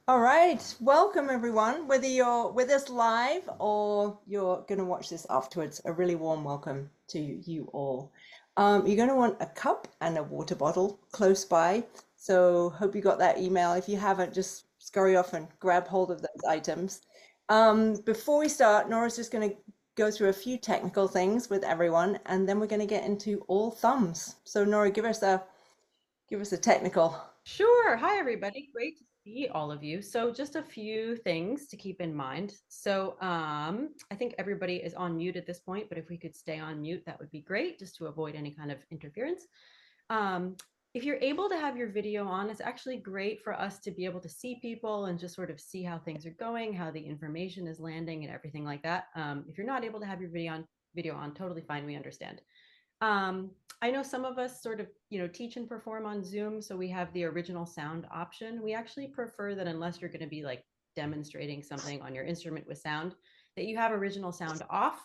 All right, welcome everyone. Whether you're with us live or you're going to watch this afterwards, a really warm welcome to you all. You're going to want a cup and a water bottle close by. So hope you got that email. If you haven't, just scurry off and grab hold of those items. Before we start, Nora's just going to go through a few technical things with everyone, and then we're going to get into all thumbs. So Nora, give us a technical. Sure. Hi, everybody. Great to see all of you. So, just a few things to keep in mind. I think everybody is on mute at this point, but if we could stay on mute, that would be great, just to avoid any kind of interference. Um, if you're able to have your video on, it's actually great for us to be able to see people and just sort of see how things are going, how the information is landing, and everything like that. If you're not able to have your video on, totally fine. We understand. Um, I know some of us sort of, teach and perform on Zoom, so we have the original sound option. We actually prefer that unless you're going to be like demonstrating something on your instrument with sound, that you have original sound off,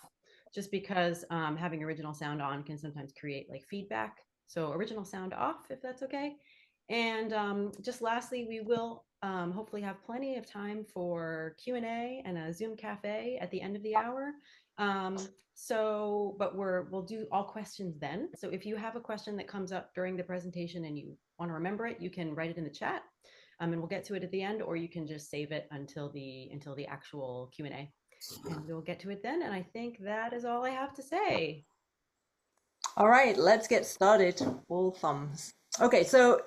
just because having original sound on can sometimes create like feedback. So original sound off, if that's okay. And just lastly, we will hopefully have plenty of time for Q&A and a Zoom cafe at the end of the hour. But we'll do all questions then. So if you have a question that comes up during the presentation and you want to remember it, you can write it in the chat, and we'll get to it at the end, or you can just save it until the actual Q&A, and we'll get to it then. And I think that is all I have to say. All right, let's get started. All thumbs. Okay, so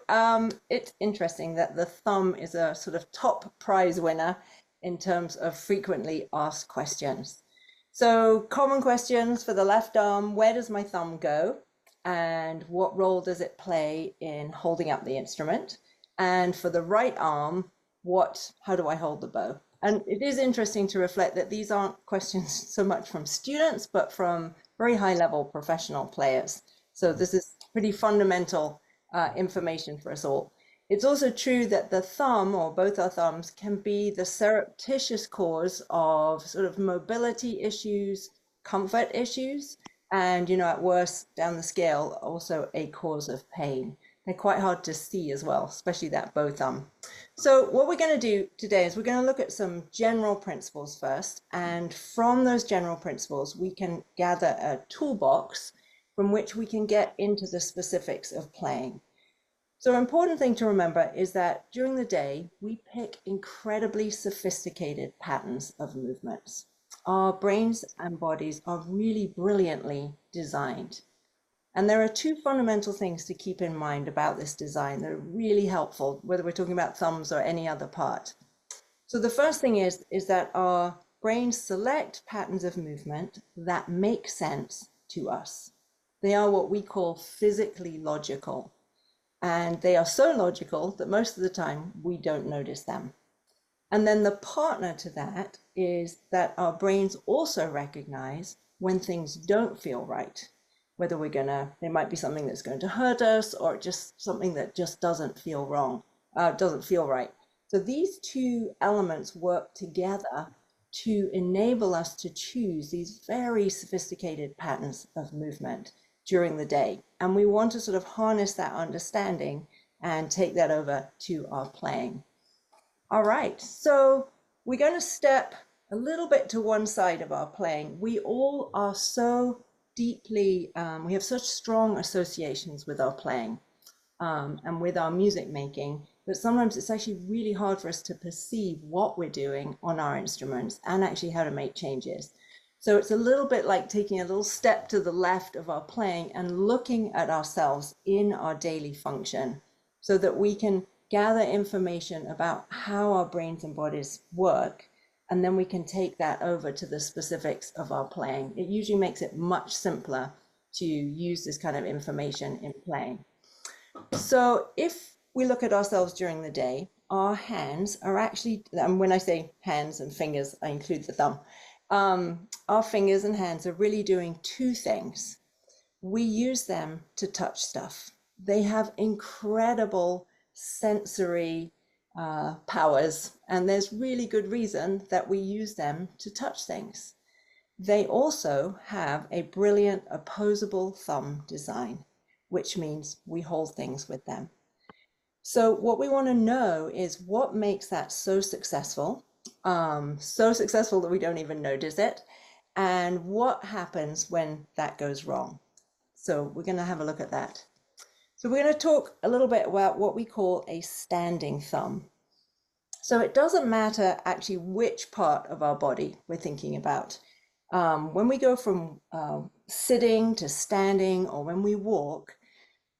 it's interesting that the thumb is a sort of top prize winner in terms of frequently asked questions. So, common questions for the left arm: where does my thumb go? And what role does it play in holding up the instrument? And for the right arm, how do I hold the bow? And it is interesting to reflect that these aren't questions so much from students, but from very high level professional players. So this is pretty fundamental information for us all. It's also true that the thumb, or both our thumbs, can be the surreptitious cause of sort of mobility issues, comfort issues, and, at worst down the scale, also a cause of pain. They're quite hard to see as well, especially that bow thumb. So what we're going to do today is we're going to look at some general principles first, and from those general principles, we can gather a toolbox from which we can get into the specifics of playing. So, an important thing to remember is that during the day, we pick incredibly sophisticated patterns of movements. Our brains and bodies are really brilliantly designed. And there are two fundamental things to keep in mind about this design that are really helpful, whether we're talking about thumbs or any other part. So the first thing is that our brains select patterns of movement that make sense to us. They are what we call physically logical. And they are so logical that most of the time we don't notice them. And then the partner to that is that our brains also recognize when things don't feel right, whether there might be something that's going to hurt us or just something that just doesn't feel doesn't feel right. So these two elements work together to enable us to choose these very sophisticated patterns of movement during the day. And we want to sort of harness that understanding and take that over to our playing. All right, so we're going to step a little bit to one side of our playing. We all are so we have such strong associations with our playing and with our music making that sometimes it's actually really hard for us to perceive what we're doing on our instruments and actually how to make changes. So it's a little bit like taking a little step to the left of our playing and looking at ourselves in our daily function so that we can gather information about how our brains and bodies work, and then we can take that over to the specifics of our playing. It usually makes it much simpler to use this kind of information in playing. So if we look at ourselves during the day, our hands are actually, and when I say hands and fingers, I include the thumb. Our fingers and hands are really doing two things. We use them to touch stuff. They have incredible sensory powers, and there's really good reason that we use them to touch things. They also have a brilliant opposable thumb design, which means we hold things with them. So what we want to know is what makes that so successful that we don't even notice it, and what happens when that goes wrong. So we're going to have a look at that. So we're going to talk a little bit about what we call a standing thumb. So it doesn't matter actually which part of our body we're thinking about. When we go from sitting to standing, or when we walk,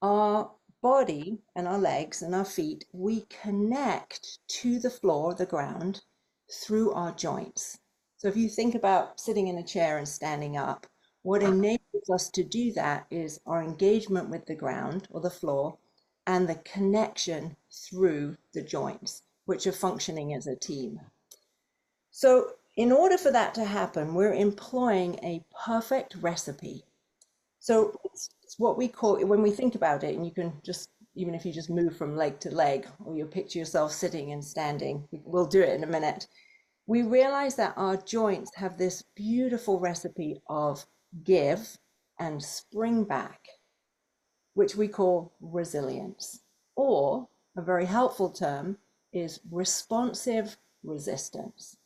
our body and our legs and our feet, we connect to the floor, the ground, through our joints. So if you think about sitting in a chair and standing up, what enables us to do that is our engagement with the ground or the floor and the connection through the joints, which are functioning as a team. So in order for that to happen, we're employing a perfect recipe. So it's what we call, when we think about it, and you can just, even if you just move from leg to leg, or you picture yourself sitting and standing, we'll do it in a minute. We realize that our joints have this beautiful recipe of give and spring back, which we call resilience. Or a very helpful term is responsive resistance.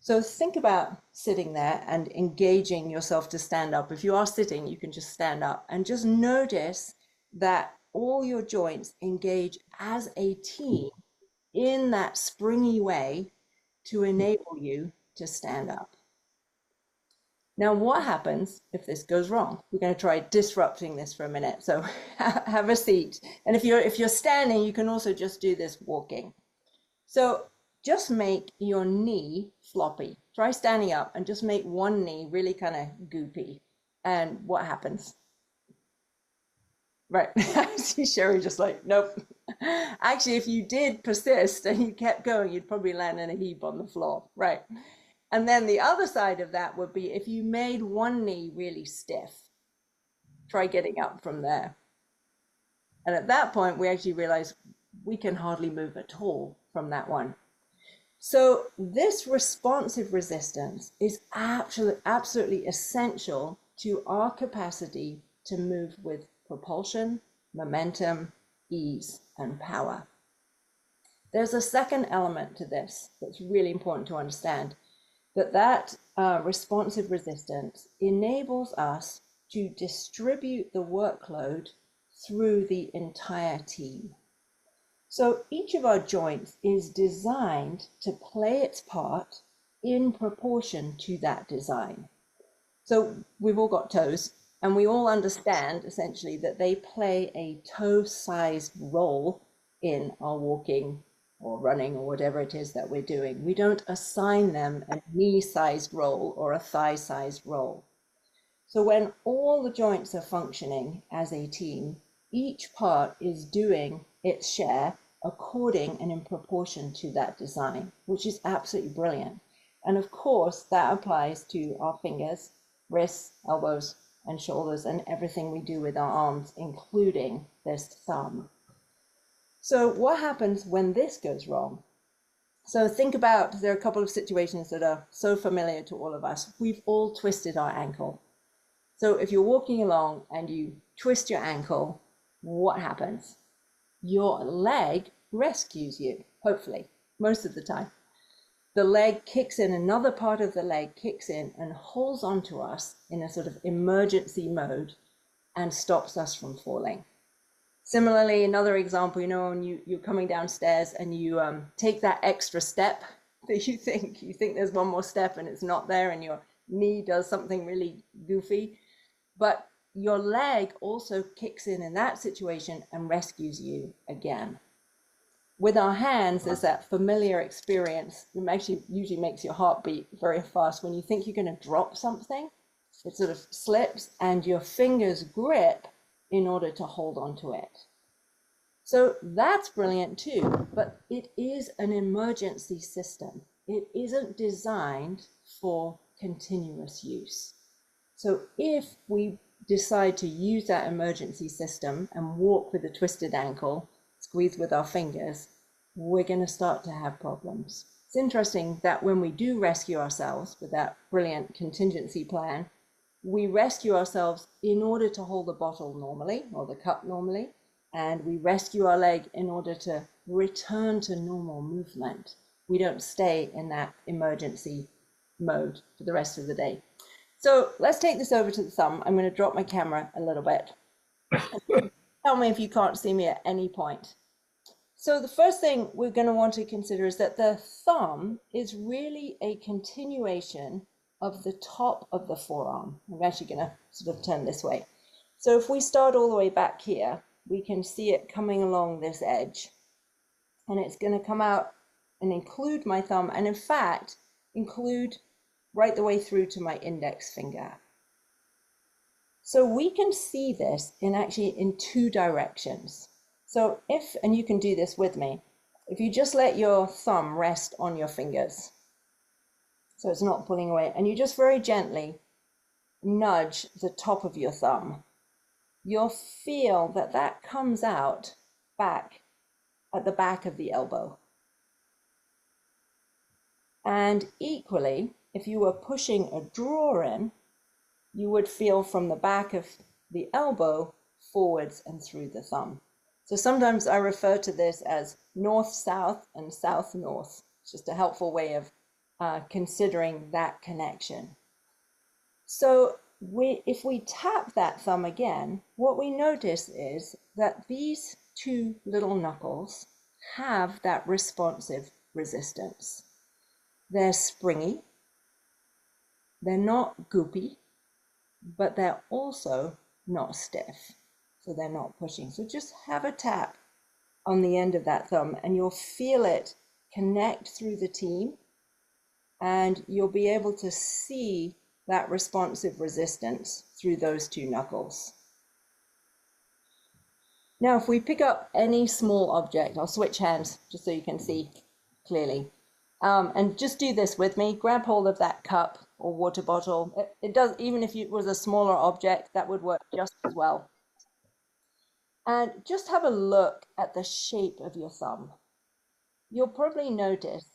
So think about sitting there and engaging yourself to stand up. If you are sitting, you can just stand up and just notice that all your joints engage as a team in that springy way to enable you to stand up. Now, what happens if this goes wrong? We're going to try disrupting this for a minute. So have a seat. And if you're standing, you can also just do this walking. So just make your knee floppy. Try standing up and just make one knee really kind of goopy. And what happens? Right. I see Sherry just like, nope. Actually, if you did persist and you kept going, you'd probably land in a heap on the floor. Right. And then the other side of that would be if you made one knee really stiff, try getting up from there. And at that point, we actually realize we can hardly move at all from that one. So this responsive resistance is absolutely essential to our capacity to move with propulsion, momentum, ease, and power. There's a second element to this that's really important to understand, that responsive resistance enables us to distribute the workload through the entire team. So each of our joints is designed to play its part in proportion to that design. So we've all got toes, and we all understand essentially that they play a toe-sized role in our walking or running or whatever it is that we're doing. We don't assign them a knee-sized role or a thigh-sized role. So when all the joints are functioning as a team, each part is doing its share according and in proportion to that design, which is absolutely brilliant. And of course, that applies to our fingers, wrists, elbows, and shoulders, and everything we do with our arms, including this thumb. So what happens when this goes wrong? So think about, there are a couple of situations that are so familiar to all of us. We've all twisted our ankle. So if you're walking along and you twist your ankle, what happens? Your leg rescues you, hopefully, most of the time. The leg kicks in, another part of the leg kicks in and holds onto us in a sort of emergency mode and stops us from falling. Similarly, another example, when you're coming downstairs and you take that extra step that you think there's one more step and it's not there, and your knee does something really goofy, but your leg also kicks in that situation and rescues you again. With our hands, there's that familiar experience. It actually usually makes your heart beat very fast when you think you're going to drop something. It sort of slips and your fingers grip in order to hold on to it. So that's brilliant too, but it is an emergency system. It isn't designed for continuous use. So if we decide to use that emergency system and walk with a twisted ankle, squeeze with our fingers, we're going to start to have problems. It's interesting that when we do rescue ourselves with that brilliant contingency plan, we rescue ourselves in order to hold the bottle normally or the cup normally, and we rescue our leg in order to return to normal movement. We don't stay in that emergency mode for the rest of the day. So let's take this over to the thumb. I'm going to drop my camera a little bit. Tell me if you can't see me at any point. So the first thing we're going to want to consider is that the thumb is really a continuation of the top of the forearm. I'm actually going to sort of turn this way. So if we start all the way back here, we can see it coming along this edge. And it's going to come out and include my thumb, and in fact, include right the way through to my index finger. So we can see this in two directions. So if, and you can do this with me, if you just let your thumb rest on your fingers, so it's not pulling away, and you just very gently nudge the top of your thumb, you'll feel that that comes out back at the back of the elbow. And equally, if you were pushing a drawer in, you would feel from the back of the elbow forwards and through the thumb. So sometimes I refer to this as north-south and south-north. It's just a helpful way of considering that connection. So if we tap that thumb again, what we notice is that these two little knuckles have that responsive resistance. They're springy, they're not goopy, but they're also not stiff. So they're not pushing. So just have a tap on the end of that thumb and you'll feel it connect through the team, and you'll be able to see that responsive resistance through those two knuckles. Now, if we pick up any small object, I'll switch hands just so you can see clearly. And just do this with me. Grab hold of that cup or water bottle. It does, even if it was a smaller object, that would work just as well. And just have a look at the shape of your thumb. You'll probably notice,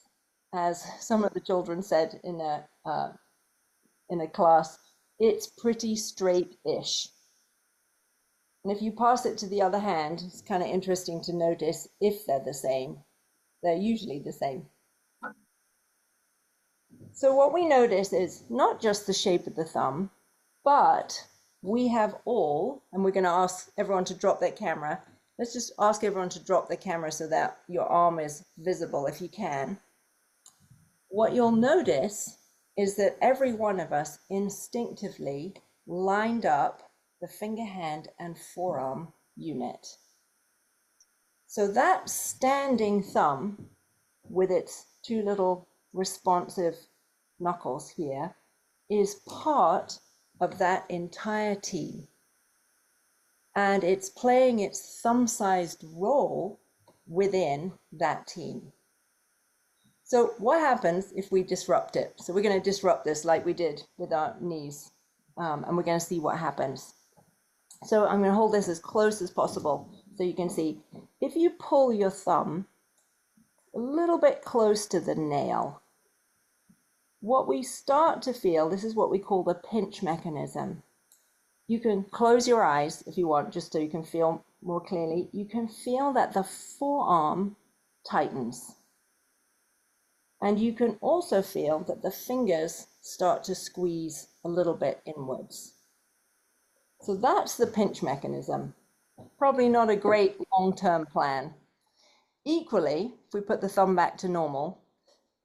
as some of the children said in a class, it's pretty straight-ish. And if you pass it to the other hand, it's kind of interesting to notice if they're the same. They're usually the same. So what we notice is not just the shape of the thumb, but we have all, and we're going to ask everyone to drop their camera. Let's just ask everyone to drop the camera so that your arm is visible if you can. What you'll notice is that every one of us instinctively lined up the finger, hand, and forearm unit. So that standing thumb with its two little responsive knuckles here is part of that entire team. And it's playing its thumb-sized role within that team. So what happens if we disrupt it? So we're going to disrupt this like we did with our knees, and we're going to see what happens. So I'm going to hold this as close as possible so you can see. If you pull your thumb a little bit close to the nail, what we start to feel, this is what we call the pinch mechanism. You can close your eyes if you want, just so you can feel more clearly. You can feel that the forearm tightens. And you can also feel that the fingers start to squeeze a little bit inwards. So that's the pinch mechanism. Probably not a great long-term plan. Equally, if we put the thumb back to normal,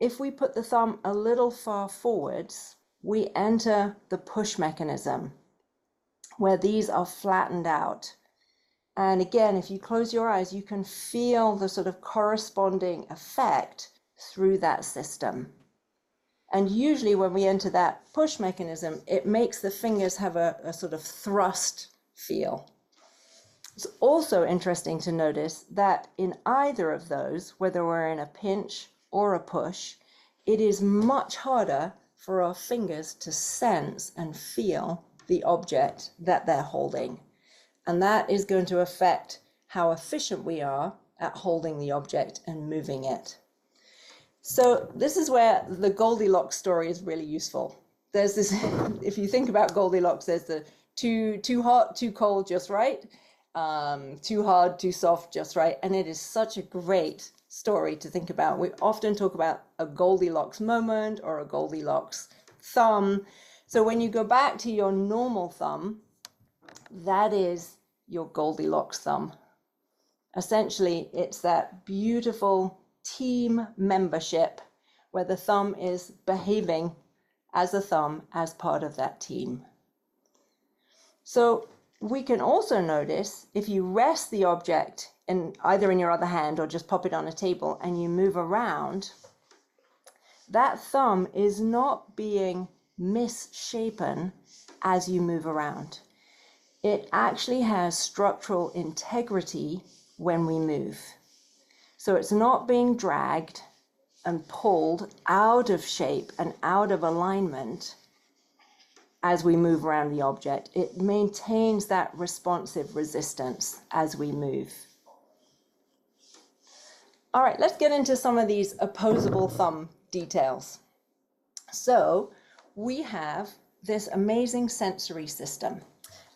if we put the thumb a little far forwards, we enter the push mechanism, where these are flattened out. And again, if you close your eyes, you can feel the sort of corresponding effect through that system. And usually when we enter that push mechanism, it makes the fingers have a sort of thrust feel. It's also interesting to notice that in either of those, whether we're in a pinch or a push, it is much harder for our fingers to sense and feel the object that they're holding. And that is going to affect how efficient we are at holding the object and moving it. So this is where the Goldilocks story is really useful. There's this, if you think about Goldilocks, there's the too hot, too cold, just right. too hard, too soft, just right. And it is such a great story to think about. We often talk about a Goldilocks moment or a Goldilocks thumb. So when you go back to your normal thumb, that is your Goldilocks thumb. Essentially, it's that beautiful team membership where the thumb is behaving as a thumb as part of that team. So we can also notice if you rest the object in either in your other hand or just pop it on a table and you move around, that thumb is not being misshapen as you move around. It actually has structural integrity when we move. So it's not being dragged and pulled out of shape and out of alignment as we move around the object. It maintains that responsive resistance as we move. All right, let's get into some of these opposable thumb details. So we have this amazing sensory system.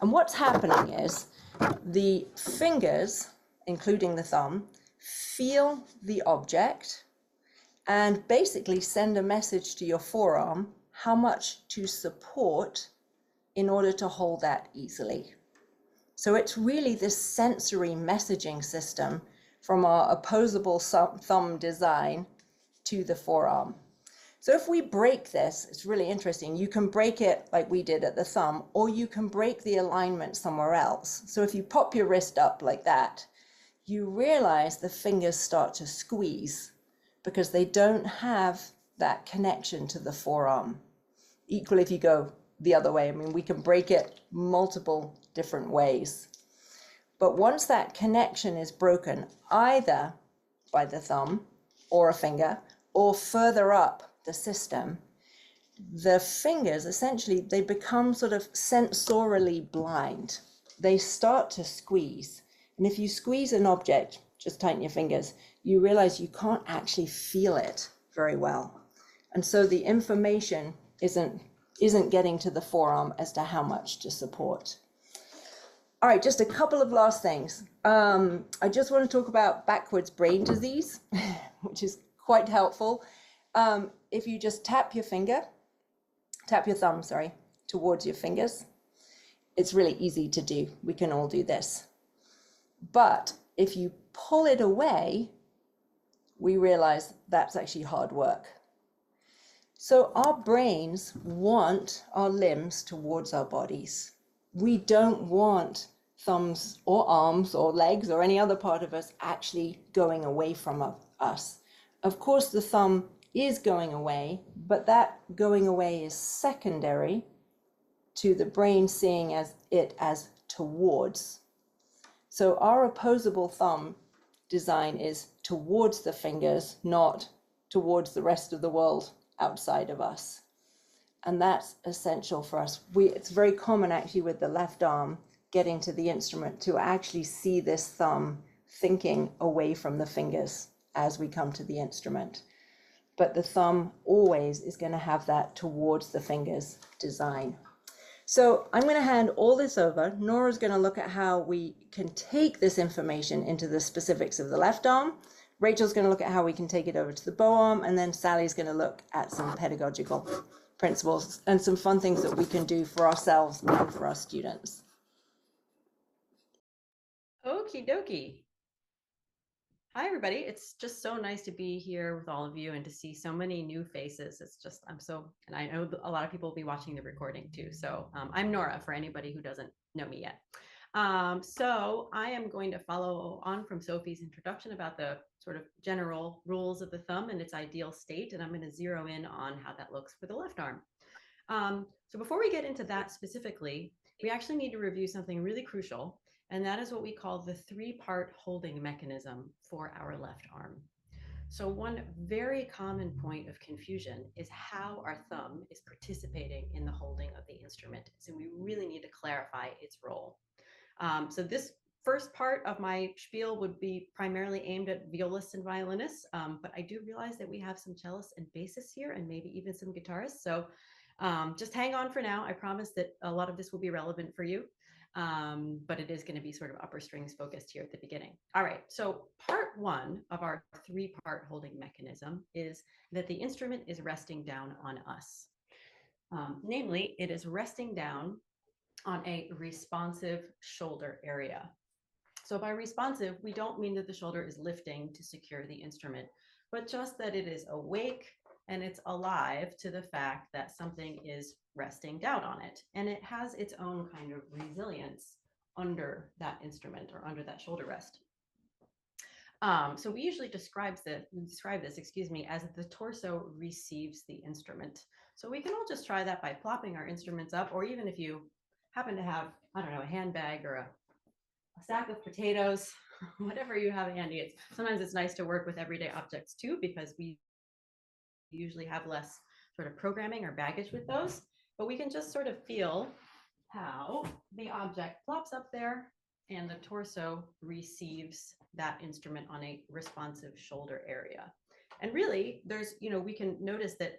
And what's happening is the fingers, including the thumb, feel the object and basically send a message to your forearm how much to support in order to hold that easily. So it's really this sensory messaging system from our opposable thumb design to the forearm. So if we break this, it's really interesting. You can break it like we did at the thumb, or you can break the alignment somewhere else. So if you pop your wrist up like that, you realize the fingers start to squeeze because they don't have that connection to the forearm. Equally, if you go the other way, I mean, we can break it multiple different ways. But once that connection is broken, either by the thumb or a finger, or further up the system, the fingers essentially, they become sort of sensorially blind. They start to squeeze. And if you squeeze an object, just tighten your fingers, you realize you can't actually feel it very well. And so the information isn't getting to the forearm as to how much to support. All right, just a couple of last things. I just want to talk about backwards brain disease, which is quite helpful. If you just tap your thumb, towards your fingers, it's really easy to do. We can all do this. But if you pull it away, we realize that's actually hard work. So our brains want our limbs towards our bodies. We don't want thumbs or arms or legs or any other part of us actually going away from us. Of course, the thumb is going away, but that going away is secondary to the brain seeing it as towards. So our opposable thumb design is towards the fingers, not towards the rest of the world outside of us. And that's essential for us. It's very common actually with the left arm getting to the instrument to actually see this thumb thinking away from the fingers as we come to the instrument. But the thumb always is going to have that towards the fingers design. So I'm going to hand all this over. Nora's going to look at how we can take this information into the specifics of the left arm. Rachel's going to look at how we can take it over to the bow arm, and then Sally's going to look at some pedagogical principles and some fun things that we can do for ourselves and for our students. Okie dokie. Hi, everybody. It's just so nice to be here with all of you and to see so many new faces. It's just, and I know a lot of people will be watching the recording too. So I'm Nora, for anybody who doesn't know me yet. So I am going to follow on from Sophie's introduction about the sort of general rules of the thumb and its ideal state. And I'm going to zero in on how that looks for the left arm. So before we get into that specifically, we actually need to review something really crucial. And that is what we call the three-part holding mechanism for our left arm. So one very common point of confusion is how our thumb is participating in the holding of the instrument. So we really need to clarify its role. So this first part of my spiel would be primarily aimed at violists and violinists, but I do realize that we have some cellists and bassists here and maybe even some guitarists. So just hang on for now. I promise that a lot of this will be relevant for you. but it is going to be sort of upper strings focused here at the beginning. All right, so part one of our three-part holding mechanism is that the instrument is resting down on us. Namely, it is resting down on a responsive shoulder area. So by responsive, we don't mean that the shoulder is lifting to secure the instrument, but just that it is awake and it's alive to the fact that something is resting down on it. And it has its own kind of resilience under that instrument or under that shoulder rest. So we usually describe this, as the torso receives the instrument. So we can all just try that by plopping our instruments up, or even if you happen to have, I don't know, a handbag or a sack of potatoes, whatever you have handy. Sometimes it's nice to work with everyday objects too, because we usually have less sort of programming or baggage with those, but we can just sort of feel how the object plops up there and the torso receives that instrument on a responsive shoulder area. And really, there's, we can notice that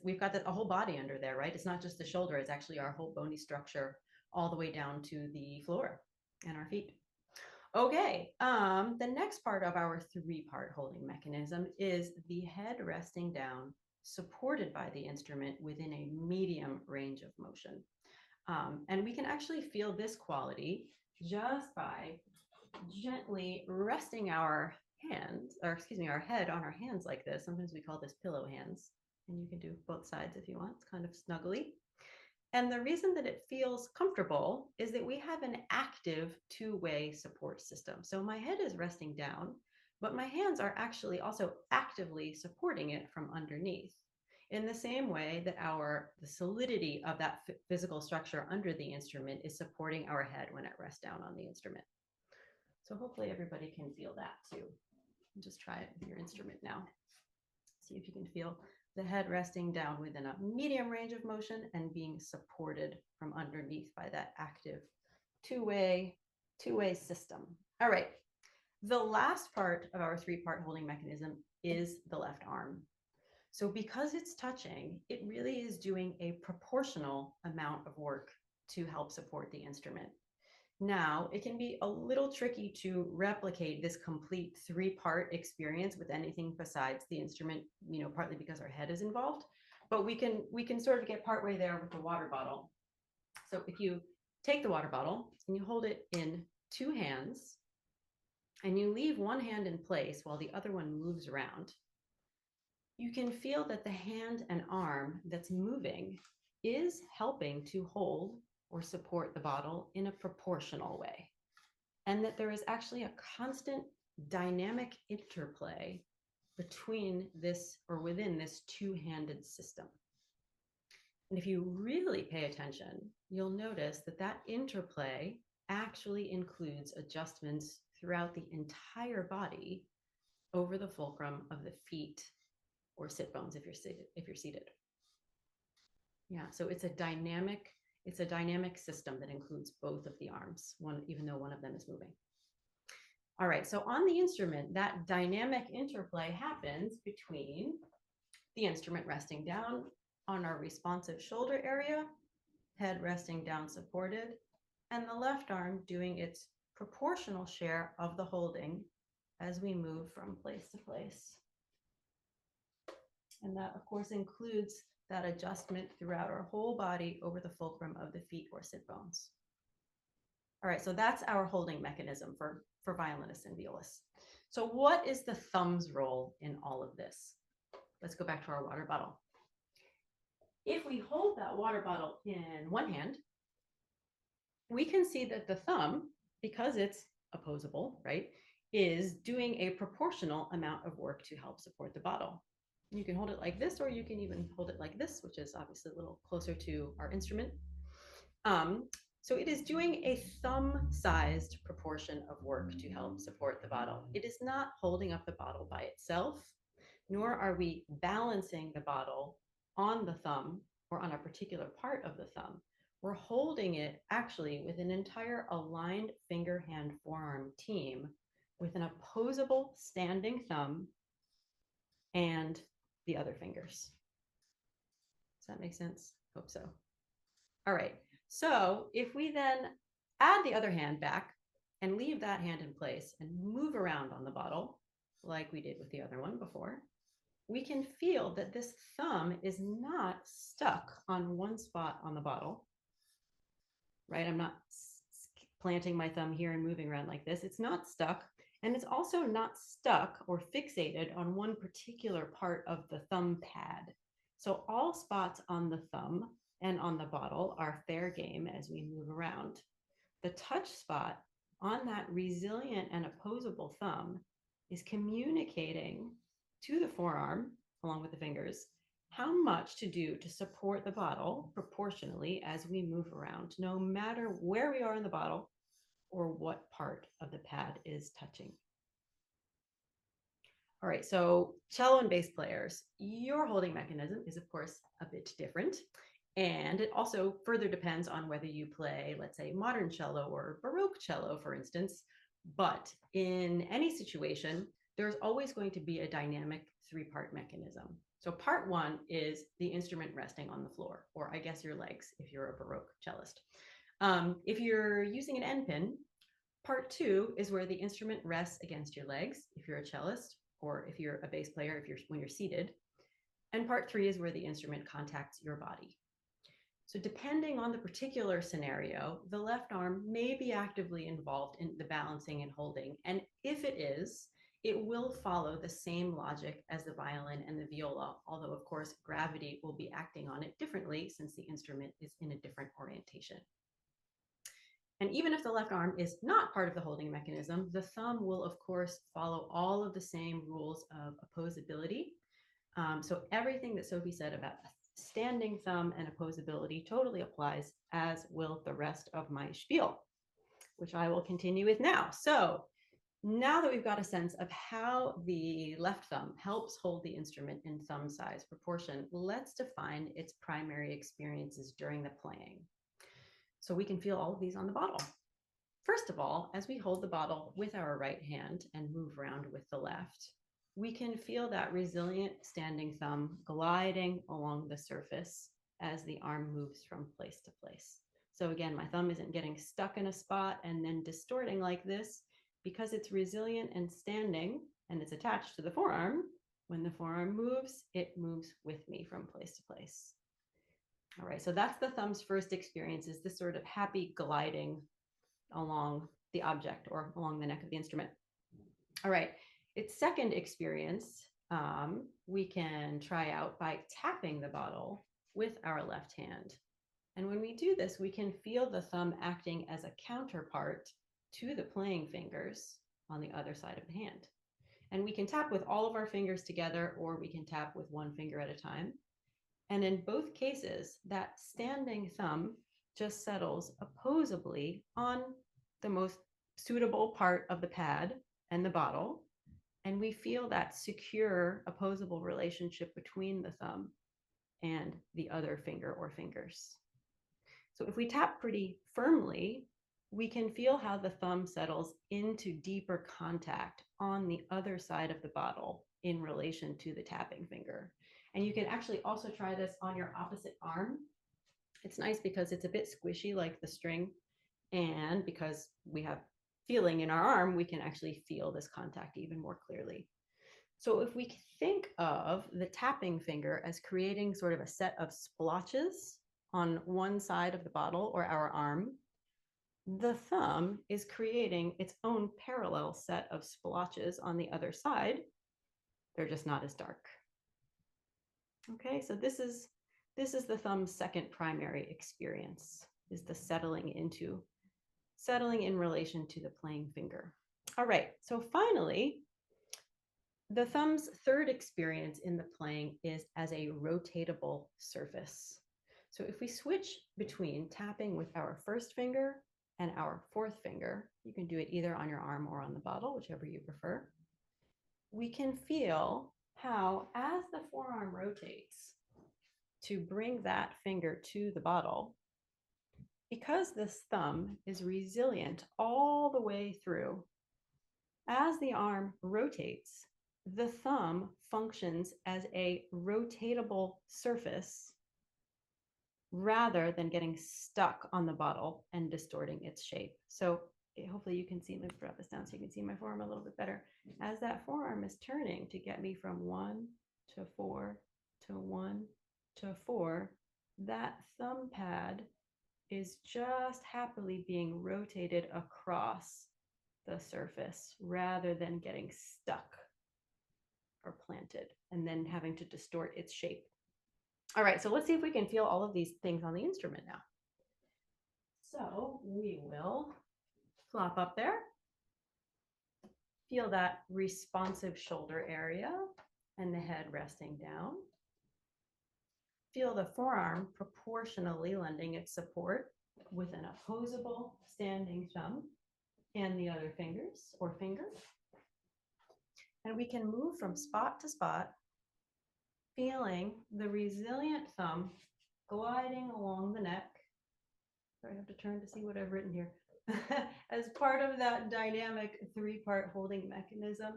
we've got a whole body under there, right? It's not just the shoulder, it's actually our whole bony structure all the way down to the floor and our feet. Okay, the next part of our three-part holding mechanism is the head resting down, supported by the instrument within a medium range of motion. And we can actually feel this quality just by gently resting our our head on our hands like this. Sometimes we call this pillow hands, and you can do both sides if you want. It's kind of snuggly. And the reason that it feels comfortable is that we have an active two-way support system. So my head is resting down, but my hands are actually also actively supporting it from underneath, in the same way that the solidity of that physical structure under the instrument is supporting our head when it rests down on the instrument. So hopefully everybody can feel that too. Just try it with your instrument now. See if you can feel the head resting down within a medium range of motion and being supported from underneath by that active two-way system. All right. The last part of our three-part holding mechanism is the left arm. So because it's touching, it really is doing a proportional amount of work to help support the instrument. Now, it can be a little tricky to replicate this complete three-part experience with anything besides the instrument, partly because our head is involved, but we can sort of get partway there with the water bottle. So if you take the water bottle and you hold it in two hands and you leave one hand in place while the other one moves around, you can feel that the hand and arm that's moving is helping to hold or support the bottle in a proportional way, and that there is actually a constant dynamic interplay between this or within this two-handed system. And if you really pay attention, you'll notice that that interplay actually includes adjustments throughout the entire body over the fulcrum of the feet or sit bones if you're seated. Yeah, so it's a dynamic system that includes both of the arms, even though one of them is moving. All right, so on the instrument, that dynamic interplay happens between the instrument resting down on our responsive shoulder area, head resting down supported, and the left arm doing its proportional share of the holding as we move from place to place. And that, of course, includes that adjustment throughout our whole body over the fulcrum of the feet or sit bones. All right, so that's our holding mechanism for violinists and violists. So what is the thumb's role in all of this? Let's go back to our water bottle. If we hold that water bottle in one hand, we can see that the thumb, because it's opposable, right, is doing a proportional amount of work to help support the bottle. You can hold it like this, or you can even hold it like this, which is obviously a little closer to our instrument. So it is doing a thumb-sized proportion of work to help support the bottle. It is not holding up the bottle by itself, nor are we balancing the bottle on the thumb or on a particular part of the thumb. We're holding it actually with an entire aligned finger, hand, forearm team with an opposable standing thumb and the other fingers. Does that make sense? Hope so. All right. So if we then add the other hand back and leave that hand in place and move around on the bottle like we did with the other one before, we can feel that this thumb is not stuck on one spot on the bottle, right? I'm not planting my thumb here and moving around like this. It's not stuck. And it's also not stuck or fixated on one particular part of the thumb pad. So all spots on the thumb and on the bottle are fair game as we move around. The touch spot on that resilient and opposable thumb is communicating to the forearm, along with the fingers, how much to do to support the bottle proportionally as we move around, no matter where we are in the bottle or what part of the pad is touching. All right, so cello and bass players, your holding mechanism is of course a bit different. And it also further depends on whether you play, let's say, modern cello or Baroque cello, for instance. But in any situation, there's always going to be a dynamic three-part mechanism. So part one is the instrument resting on the floor, or I guess your legs if you're a Baroque cellist. If you're using an end pin, part two is where the instrument rests against your legs if you're a cellist, or if you're a bass player, when you're seated. And part three is where the instrument contacts your body. So depending on the particular scenario, the left arm may be actively involved in the balancing and holding. And if it is, it will follow the same logic as the violin and the viola, although of course gravity will be acting on it differently since the instrument is in a different orientation. And even if the left arm is not part of the holding mechanism, the thumb will of course follow all of the same rules of opposability. So everything that Sophie said about standing thumb and opposability totally applies, as will the rest of my spiel, which I will continue with now. So now that we've got a sense of how the left thumb helps hold the instrument in thumb size proportion, let's define its primary experiences during the playing. So we can feel all of these on the bottle. First of all, as we hold the bottle with our right hand and move around with the left, we can feel that resilient standing thumb gliding along the surface as the arm moves from place to place. So again, my thumb isn't getting stuck in a spot and then distorting like this. Because it's resilient and standing and it's attached to the forearm, when the forearm moves, it moves with me from place to place. All right, so that's the thumb's first experience, is this sort of happy gliding along the object or along the neck of the instrument. All right, its second experience, we can try out by tapping the bottle with our left hand. And when we do this, we can feel the thumb acting as a counterpart to the playing fingers on the other side of the hand. And we can tap with all of our fingers together, or we can tap with one finger at a time. And in both cases, that standing thumb just settles opposably on the most suitable part of the pad and the bottle. And we feel that secure opposable relationship between the thumb and the other finger or fingers. So if we tap pretty firmly, we can feel how the thumb settles into deeper contact on the other side of the bottle in relation to the tapping finger. And you can actually also try this on your opposite arm. It's nice because it's a bit squishy like the string, and because we have feeling in our arm, we can actually feel this contact even more clearly. So if we think of the tapping finger as creating sort of a set of splotches on one side of the bottle or our arm, the thumb is creating its own parallel set of splotches on the other side. They're just not as dark. Okay, so this is the thumb's second primary experience, is the settling in relation to the playing finger. All right, so finally, the thumb's third experience in the playing is as a rotatable surface. So if we switch between tapping with our first finger and our fourth finger, you can do it either on your arm or on the bottle, whichever you prefer. We can feel how, as the forearm rotates to bring that finger to the bottle, because this thumb is resilient all the way through, as the arm rotates, the thumb functions as a rotatable surface rather than getting stuck on the bottle and distorting its shape. So hopefully you can see, let me drop this down so you can see my forearm a little bit better. As that forearm is turning to get me from 1 to 4 to 1 to 4, that thumb pad is just happily being rotated across the surface rather than getting stuck or planted and then having to distort its shape. All right, so let's see if we can feel all of these things on the instrument now. So we will flop up there. Feel that responsive shoulder area and the head resting down. Feel the forearm proportionally lending its support with an opposable standing thumb and the other fingers or finger. And we can move from spot to spot, feeling the resilient thumb gliding along the neck. Sorry, I have to turn to see what I've written here. As part of that dynamic 3-part holding mechanism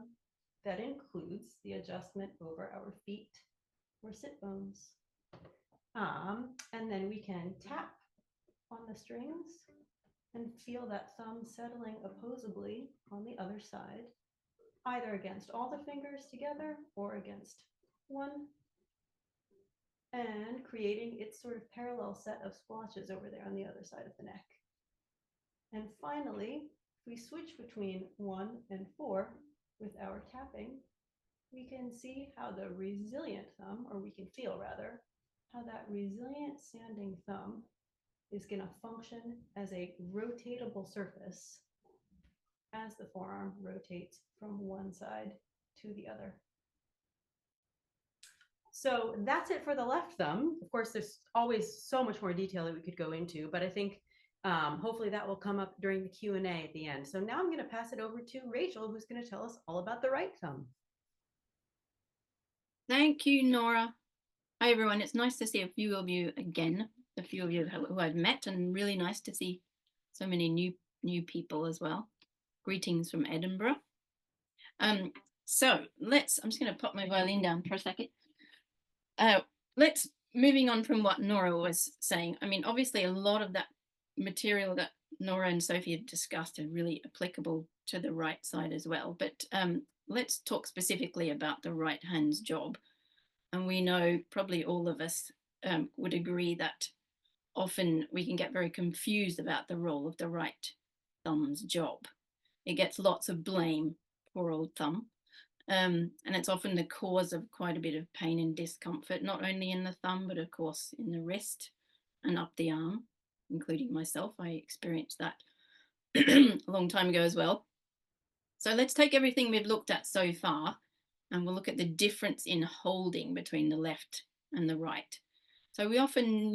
that includes the adjustment over our feet or sit bones. And then we can tap on the strings and feel that thumb settling opposably on the other side, either against all the fingers together or against one, and creating its sort of parallel set of splotches over there on the other side of the neck. And finally, if we switch between 1 and 4 with our tapping, we can see how the resilient thumb, or we can feel rather, how that resilient standing thumb is going to function as a rotatable surface as the forearm rotates from one side to the other. So that's it for the left thumb. Of course, there's always so much more detail that we could go into, but I think hopefully that will come up during the Q&A at the end. So now I'm going to pass it over to Rachel, who's going to tell us all about the right thumb. Thank you, Nora. Hi, everyone. It's nice to see a few of you again, a few of you who I've met, and really nice to see so many new people as well. Greetings from Edinburgh. So I'm just going to put my violin down for a second. Moving on from what Nora was saying. I mean, obviously a lot of that material that Nora and Sophie had discussed are really applicable to the right side as well. But let's talk specifically about the right hand's job. And we know probably all of us would agree that often we can get very confused about the role of the right thumb's job. It gets lots of blame, poor old thumb. And it's often the cause of quite a bit of pain and discomfort, not only in the thumb, but of course in the wrist and up the arm, including myself. I experienced that a long time ago as well. So let's take everything we've looked at so far, and we'll look at the difference in holding between the left and the right. So we often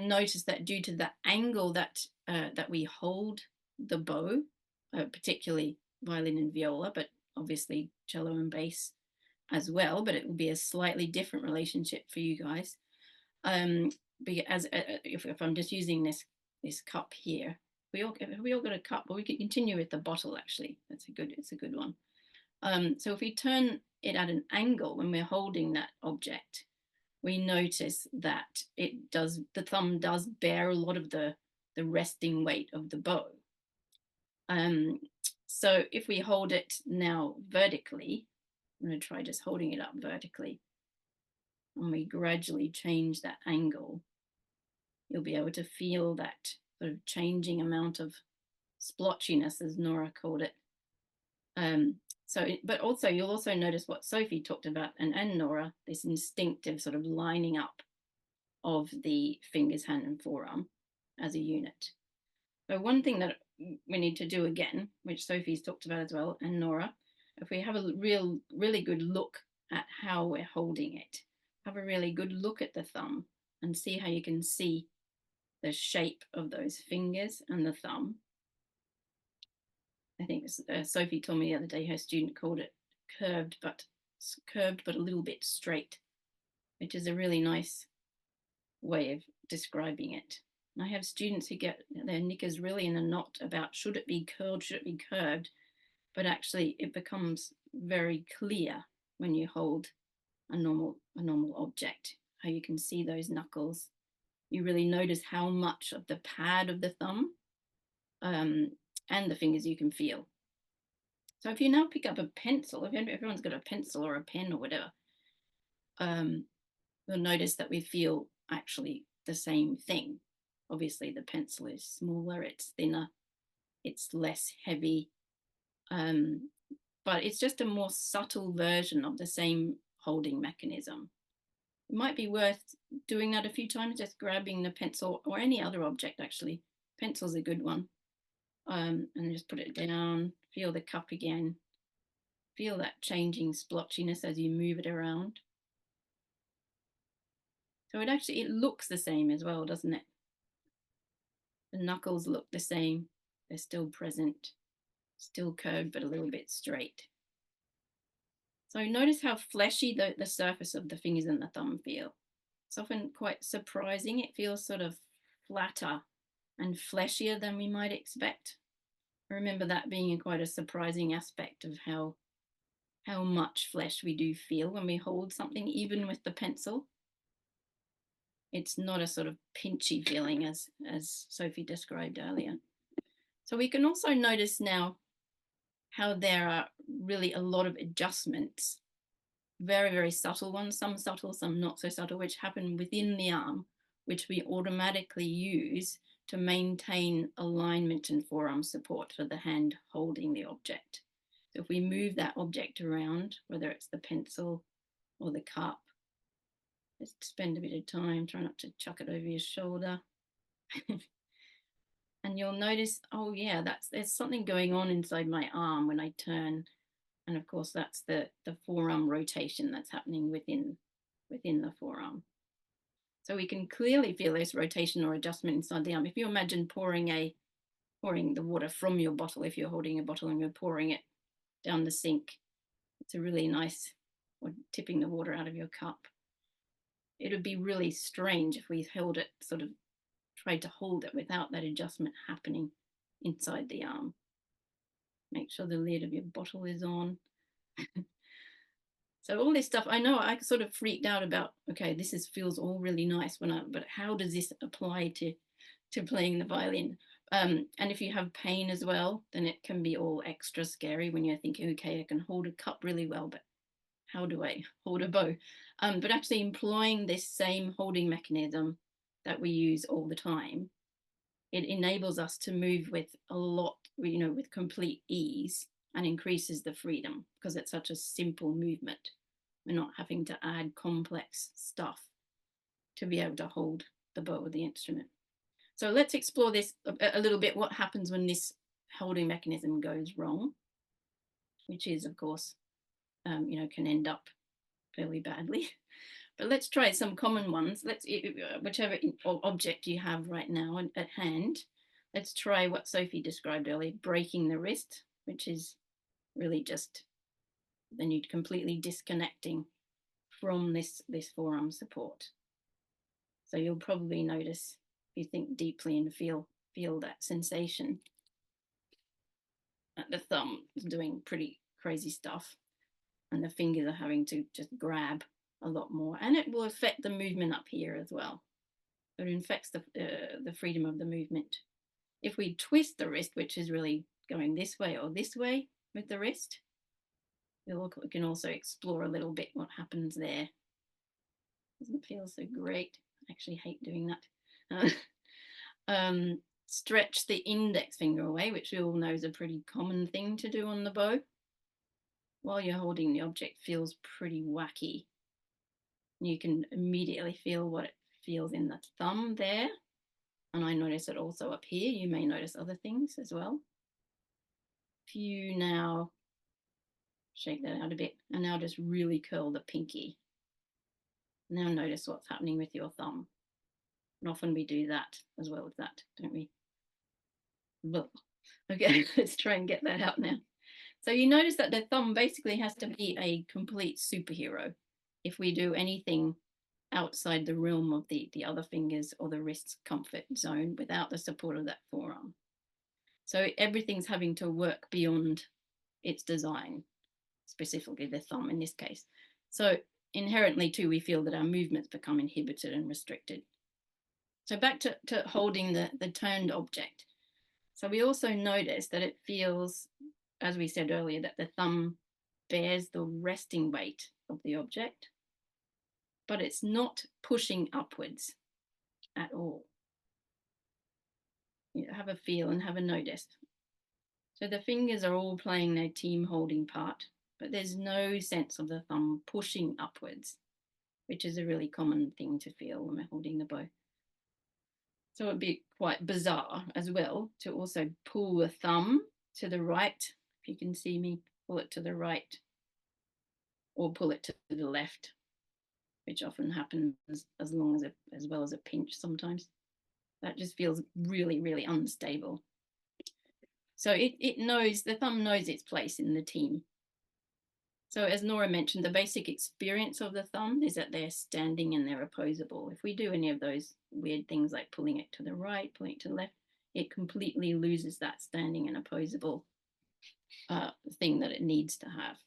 notice that due to the angle that we hold the bow, particularly violin and viola, but obviously cello and bass as well, but it will be a slightly different relationship for you guys. Because if I'm just using this cup here, we all got a cup, but we could continue with the bottle. Actually, it's a good one. So if we turn it at an angle when we're holding that object, we notice that the thumb does bear a lot of the resting weight of the bow. So if we hold it now vertically, I'm going to try just holding it up vertically, and we gradually change that angle, you'll be able to feel that sort of changing amount of splotchiness, as Nora called it. But also you'll also notice what Sophie talked about, and Nora, this instinctive sort of lining up of the fingers, hand and forearm as a unit. So one thing that we need to do again, which Sophie's talked about as well, and Nora, if we have a really good look at how we're holding it, have a really good look at the thumb and see how you can see the shape of those fingers and the thumb. I think Sophie told me the other day her student called it curved but a little bit straight, which is a really nice way of describing it. And I have students who get their knickers really in a knot about should it be curled, should it be curved, but actually it becomes very clear when you hold a normal object, how you can see those knuckles you really notice how much of the pad of the thumb and the fingers you can feel. So if you now pick up a pencil, if everyone's got a pencil or a pen or whatever, you'll notice that we feel actually the same thing. Obviously, the pencil is smaller, it's thinner, it's less heavy, but it's just a more subtle version of the same holding mechanism. It might be worth doing that a few times, just grabbing the pencil or any other object, actually. Pencil's a good one. And just put it down, feel the cup again, feel that changing splotchiness as you move it around. So it looks the same as well, doesn't it? The knuckles look the same, they're still present, still curved, but a little bit straight. So notice how fleshy the surface of the fingers and the thumb feel. It's often quite surprising. It feels sort of flatter and fleshier than we might expect. I remember that being quite a surprising aspect of how much flesh we do feel when we hold something, even with the pencil. It's not a sort of pinchy feeling as Sophie described earlier. So we can also notice now how there are really a lot of adjustments, very, very subtle ones, some subtle, some not so subtle, which happen within the arm, which we automatically use to maintain alignment and forearm support for the hand holding the object. So if we move that object around, whether it's the pencil or the cup, just spend a bit of time, try not to chuck it over your shoulder. And you'll notice, oh yeah, there's something going on inside my arm when I turn. And of course, that's the forearm rotation that's happening within the forearm. So we can clearly feel this rotation or adjustment inside the arm. If you imagine pouring the water from your bottle, if you're holding a bottle and you're pouring it down the sink, it's a really nice, or tipping the water out of your cup. It would be really strange if we held it, sort of tried to hold it without that adjustment happening inside the arm. Make sure the lid of your bottle is on. So all this stuff, I know I sort of freaked out about, okay, feels all really nice but how does this apply to playing the violin? And if you have pain as well, then it can be all extra scary when you're thinking, okay, I can hold a cup really well, but how do I hold a bow? But actually employing this same holding mechanism that we use all the time, it enables us to move with a lot, with complete ease, and increases the freedom because it's such a simple movement. We're not having to add complex stuff to be able to hold the bow or the instrument. So let's explore this a little bit. What happens when this holding mechanism goes wrong, which is, of course, can end up fairly badly. But let's try some common ones. Whichever object you have right now at hand, let's try what Sophie described earlier, breaking the wrist, which is really just then you're completely disconnecting from this forearm support. So you'll probably notice, if you think deeply and feel that sensation, that the thumb is doing pretty crazy stuff and the fingers are having to just grab a lot more, and it will affect the movement up here as well. So it affects the freedom of the movement. If we twist the wrist, which is really going this way or this way with the wrist, we can also explore a little bit what happens there. Doesn't feel so great. I actually hate doing that. Stretch the index finger away, which we all know is a pretty common thing to do on the bow. While you're holding the object, feels pretty wacky. You can immediately feel what it feels in the thumb there. And I notice it also up here. You may notice other things as well. If you now shake that out a bit and now just really curl the pinky. Now notice what's happening with your thumb. And often we do that as well as that, don't we? Okay, let's try and get that out now. So you notice that the thumb basically has to be a complete superhero if we do anything outside the realm of the other fingers or the wrist's comfort zone without the support of that forearm. So everything's having to work beyond its design, specifically the thumb in this case. So inherently too, we feel that our movements become inhibited and restricted. So back to holding the turned object. So we also notice that it feels, as we said earlier, that the thumb bears the resting weight of the object, but it's not pushing upwards at all. You have a feel and have a notice. So the fingers are all playing their team holding part, but there's no sense of the thumb pushing upwards, which is a really common thing to feel when we're holding the bow. So it'd be quite bizarre as well to also pull the thumb to the right. If you can see me, pull it to the right or pull it to the left, which often happens as well as a pinch sometimes. That just feels really, really unstable. So it knows, the thumb knows its place in the team. So as Nora mentioned, the basic experience of the thumb is that they're standing and they're opposable. If we do any of those weird things like pulling it to the right, pulling it to the left, it completely loses that standing and opposable thing that it needs to have.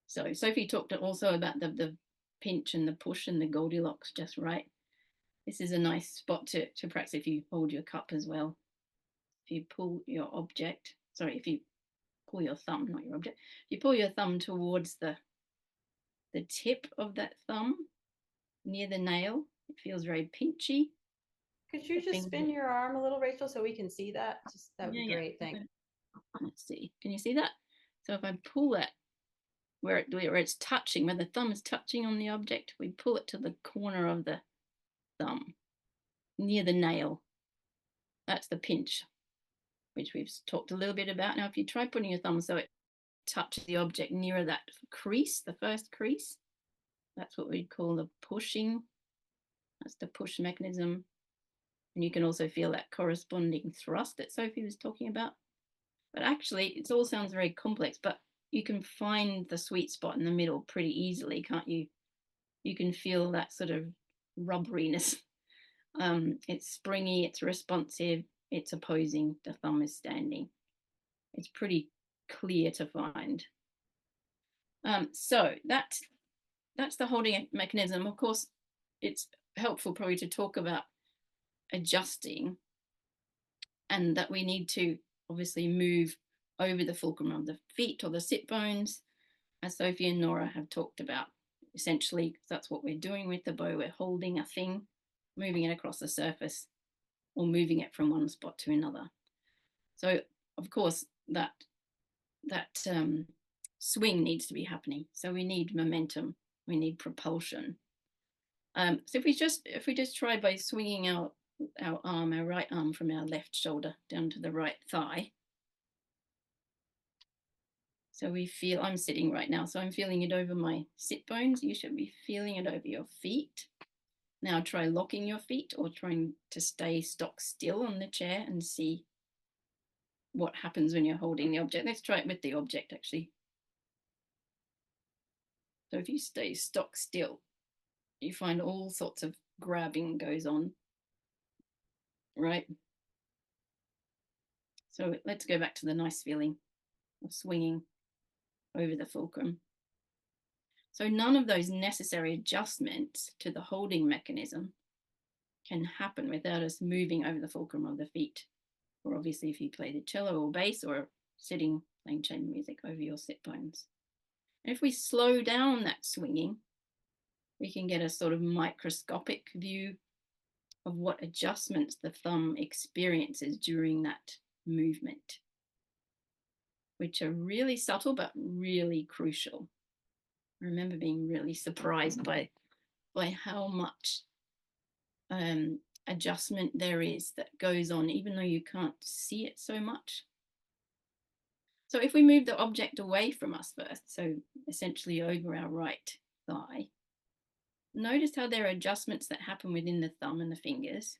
So Sophie talked also about the pinch and the push and the Goldilocks just right. This is a nice spot to practice if you hold your cup as well. If you pull your object, sorry, if you pull your thumb, not your object, if you pull your thumb towards the tip of that thumb near the nail, it feels very pinchy. Could you just spin your arm a little, Rachel, so we can see that? Just that would be great. Thanks. Let's see. Can you see that? So if I pull that where it's touching, where the thumb is touching on the object, we pull it to the corner of the thumb near the nail. That's the pinch, which we've talked a little bit about. Now, if you try putting your thumb so it touches the object nearer that crease, the first crease, that's what we'd call the pushing. That's the push mechanism. And you can also feel that corresponding thrust that Sophie was talking about. But actually, it all sounds very complex, but you can find the sweet spot in the middle pretty easily, can't you? You can feel that sort of rubberiness. It's springy, it's responsive, it's opposing, the thumb is standing. It's pretty clear to find. So that's the holding mechanism. Of course, it's helpful probably to talk about adjusting, and that we need to obviously move over the fulcrum of the feet or the sit bones, as Sophie and Nora have talked about. Essentially, that's what we're doing with the bow. We're holding a thing, moving it across the surface, or moving it from one spot to another. So, of course, that swing needs to be happening. So we need momentum. We need propulsion. So if we just try by swinging our right arm from our left shoulder down to the right thigh. So we feel, I'm sitting right now, so I'm feeling it over my sit bones. You should be feeling it over your feet. Now try locking your feet or trying to stay stock still on the chair and see what happens when you're holding the object. Let's try it with the object actually. So if you stay stock still, you find all sorts of grabbing goes on, right? So let's go back to the nice feeling of swinging over the fulcrum. So none of those necessary adjustments to the holding mechanism can happen without us moving over the fulcrum of the feet. Or obviously if you play the cello or bass or sitting playing chamber music, over your sit bones. And if we slow down that swinging, we can get a sort of microscopic view of what adjustments the thumb experiences during that movement, which are really subtle but really crucial. I remember being really surprised by how much adjustment there is that goes on, even though you can't see it so much. So if we move the object away from us first, so essentially over our right thigh, notice how there are adjustments that happen within the thumb and the fingers,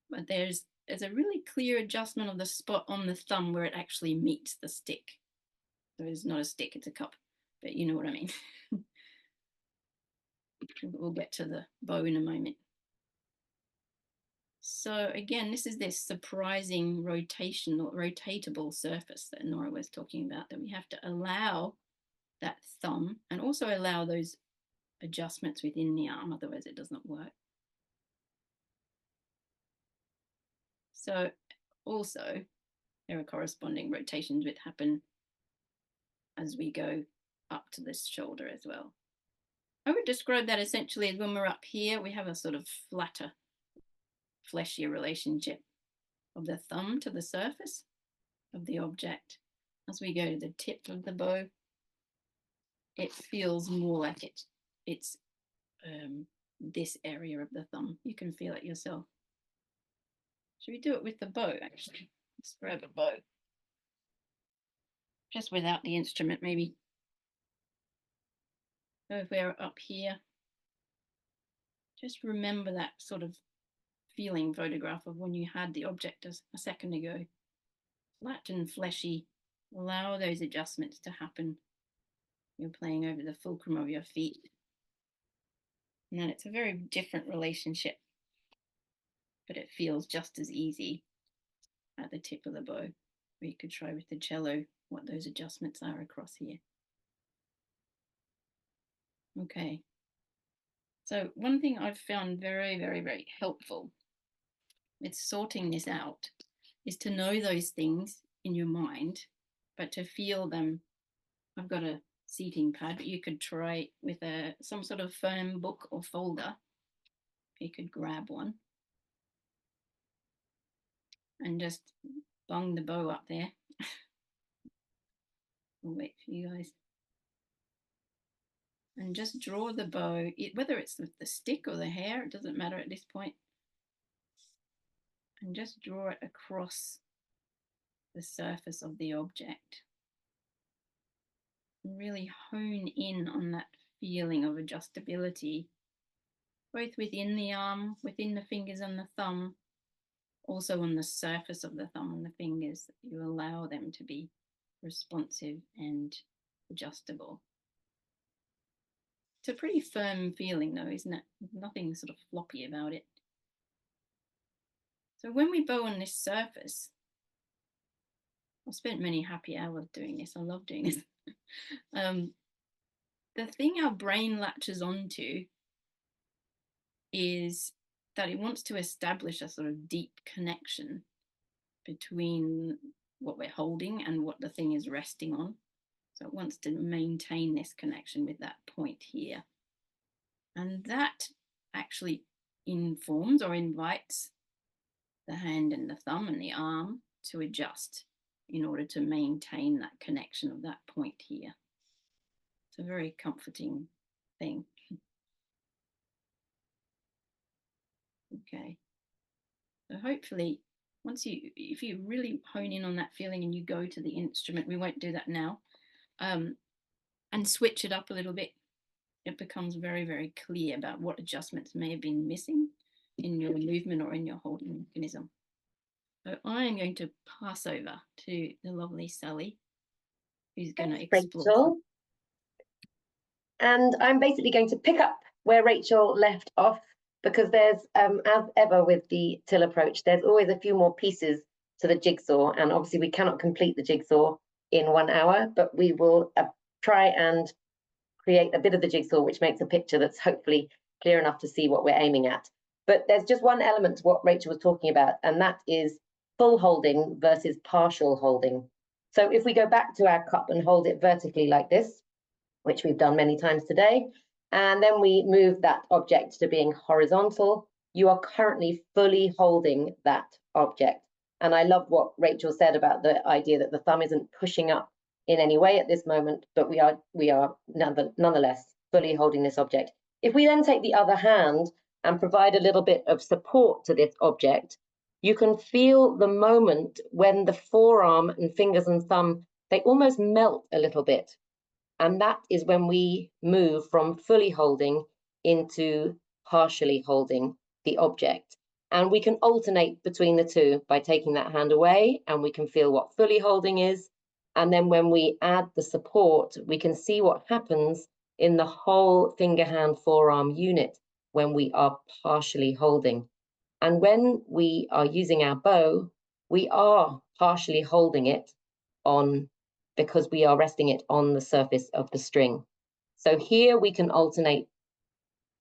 but there's a really clear adjustment of the spot on the thumb where it actually meets the stick. So it's not a stick, it's a cup, but you know what I mean. We'll get to the bow in a moment. So again, this is this surprising rotatable surface that Nora was talking about, that we have to allow that thumb and also allow those adjustments within the arm, otherwise it doesn't work. So also there are corresponding rotations which happen as we go up to this shoulder as well. I would describe that essentially as when we're up here, we have a sort of flatter, fleshier relationship of the thumb to the surface of the object. As we go to the tip of the bow, it feels more like it's this area of the thumb. You can feel it yourself. Should we do it with the bow, actually? Let's grab a bow. Just without the instrument, maybe. So if we're up here, just remember that sort of feeling photograph of when you had the object a second ago. Flat and fleshy. Allow those adjustments to happen. You're playing over the fulcrum of your feet. And it's a very different relationship, but it feels just as easy at the tip of the bow. Or you could try with the cello what those adjustments are across here. Okay. So one thing I've found very, very, very helpful with sorting this out is to know those things in your mind, but to feel them. I've got a seating pad, but you could try with some sort of foam book or folder. You could grab one and just bung the bow up there. I'll wait for you guys. And just draw the bow, whether it's with the stick or the hair, it doesn't matter at this point. And just draw it across the surface of the object. And really hone in on that feeling of adjustability, both within the arm, within the fingers and the thumb, also on the surface of the thumb and the fingers, that you allow them to be responsive and adjustable. It's a pretty firm feeling though, isn't it? Nothing sort of floppy about it. So when we bow on this surface, I've spent many happy hours doing this. I love doing this. The thing our brain latches onto is that it wants to establish a sort of deep connection between what we're holding and what the thing is resting on. So it wants to maintain this connection with that point here. And that actually informs or invites the hand and the thumb and the arm to adjust in order to maintain that connection of that point here. It's a very comforting thing. Okay. So hopefully, if you really hone in on that feeling and you go to the instrument, we won't do that now, and switch it up a little bit, it becomes very, very clear about what adjustments may have been missing in your movement or in your holding mechanism. So I am going to pass over to the lovely Sally, who's going to explore. Rachel. And I'm basically going to pick up where Rachel left off, because there's, as ever with the till approach, there's always a few more pieces to the jigsaw. And obviously we cannot complete the jigsaw in 1 hour, but we will try and create a bit of the jigsaw, which makes a picture that's hopefully clear enough to see what we're aiming at. But there's just one element to what Rachel was talking about, and that is full holding versus partial holding. So if we go back to our cup and hold it vertically like this, which we've done many times today, and then we move that object to being horizontal, you are currently fully holding that object. And I love what Rachel said about the idea that the thumb isn't pushing up in any way at this moment, but we are nonetheless fully holding this object. If we then take the other hand and provide a little bit of support to this object, you can feel the moment when the forearm and fingers and thumb, they almost melt a little bit. And that is when we move from fully holding into partially holding the object. And we can alternate between the two by taking that hand away, and we can feel what fully holding is. And then when we add the support, we can see what happens in the whole finger, hand, forearm unit when we are partially holding. And when we are using our bow, we are partially holding it on, because we are resting it on the surface of the string. So here we can alternate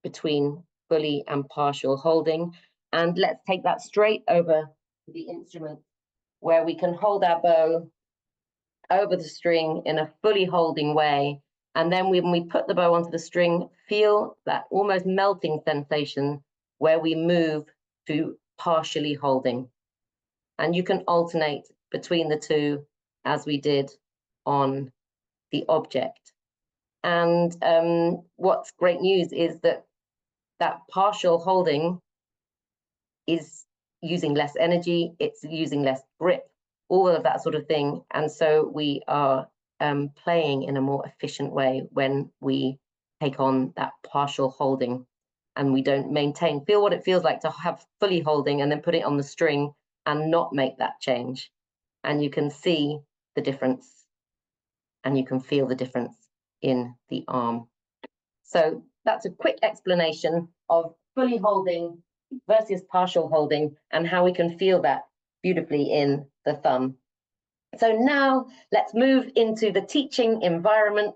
between fully and partial holding. And let's take that straight over the instrument, where we can hold our bow over the string in a fully holding way. And then when we put the bow onto the string, feel that almost melting sensation where we move to partially holding. And you can alternate between the two as we did on the object. And what's great news is that that partial holding is using less energy, it's using less grip, all of that sort of thing. And so we are playing in a more efficient way when we take on that partial holding and we don't maintain. Feel what it feels like to have fully holding and then put it on the string and not make that change. And you can see the difference and you can feel the difference in the arm. So that's a quick explanation of fully holding versus partial holding and how we can feel that beautifully in the thumb. So now let's move into the teaching environment,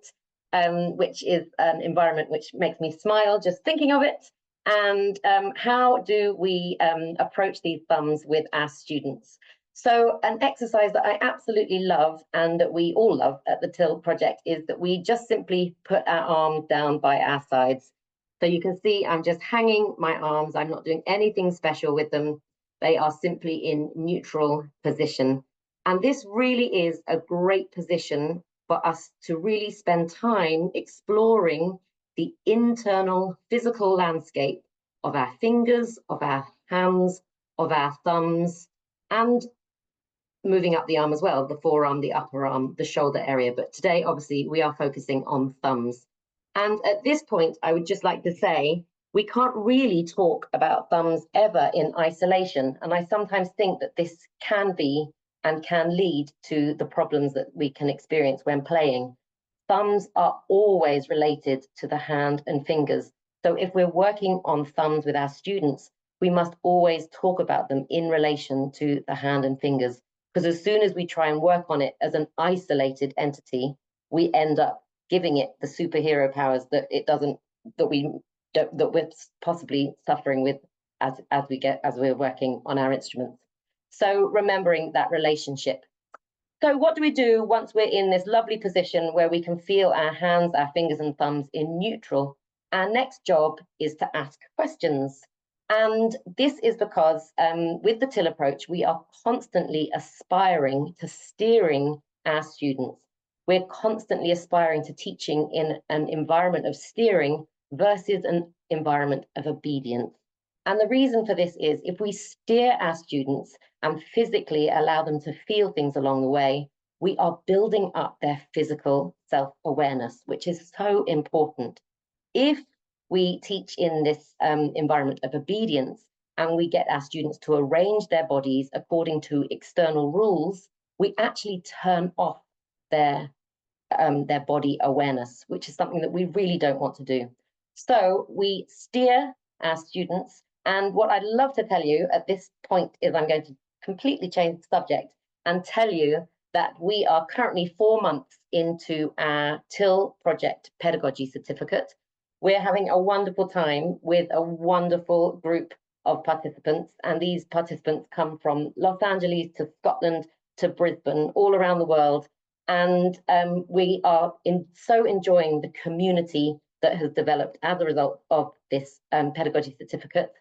which is an environment which makes me smile just thinking of it. And how do we approach these thumbs with our students? So an exercise that I absolutely love and that we all love at the TIL project is that we just simply put our arms down by our sides. So you can see I'm just hanging my arms. I'm not doing anything special with them. They are simply in neutral position. And this really is a great position for us to really spend time exploring the internal physical landscape of our fingers, of our hands, of our thumbs, and moving up the arm as well, the forearm, the upper arm, the shoulder area. But today, obviously, we are focusing on thumbs. And at this point, I would just like to say, we can't really talk about thumbs ever in isolation. And I sometimes think that this can be and can lead to the problems that we can experience when playing. Thumbs are always related to the hand and fingers. So if we're working on thumbs with our students, we must always talk about them in relation to the hand and fingers. Because as soon as we try and work on it as an isolated entity, we end up giving it the superhero powers that it doesn't, that we're possibly suffering with as we're working on our instruments. So remembering that relationship. So what do we do once we're in this lovely position where we can feel our hands, our fingers and thumbs in neutral? Our next job is to ask questions. And this is because with the TIL approach, we are constantly aspiring to steering our students. We're constantly aspiring to teaching in an environment of steering versus an environment of obedience. And the reason for this is if we steer our students and physically allow them to feel things along the way, we are building up their physical self-awareness, which is so important. If we teach in this environment of obedience and we get our students to arrange their bodies according to external rules, we actually turn off their body awareness, which is something that we really don't want to do. So we steer our students. And what I'd love to tell you at this point is I'm going to completely change the subject and tell you that we are currently 4 months into our TIL project pedagogy certificate. We're having a wonderful time with a wonderful group of participants. And these participants come from Los Angeles to Scotland to Brisbane, all around the world. And we are so enjoying the community that has developed as a result of this pedagogy certificate.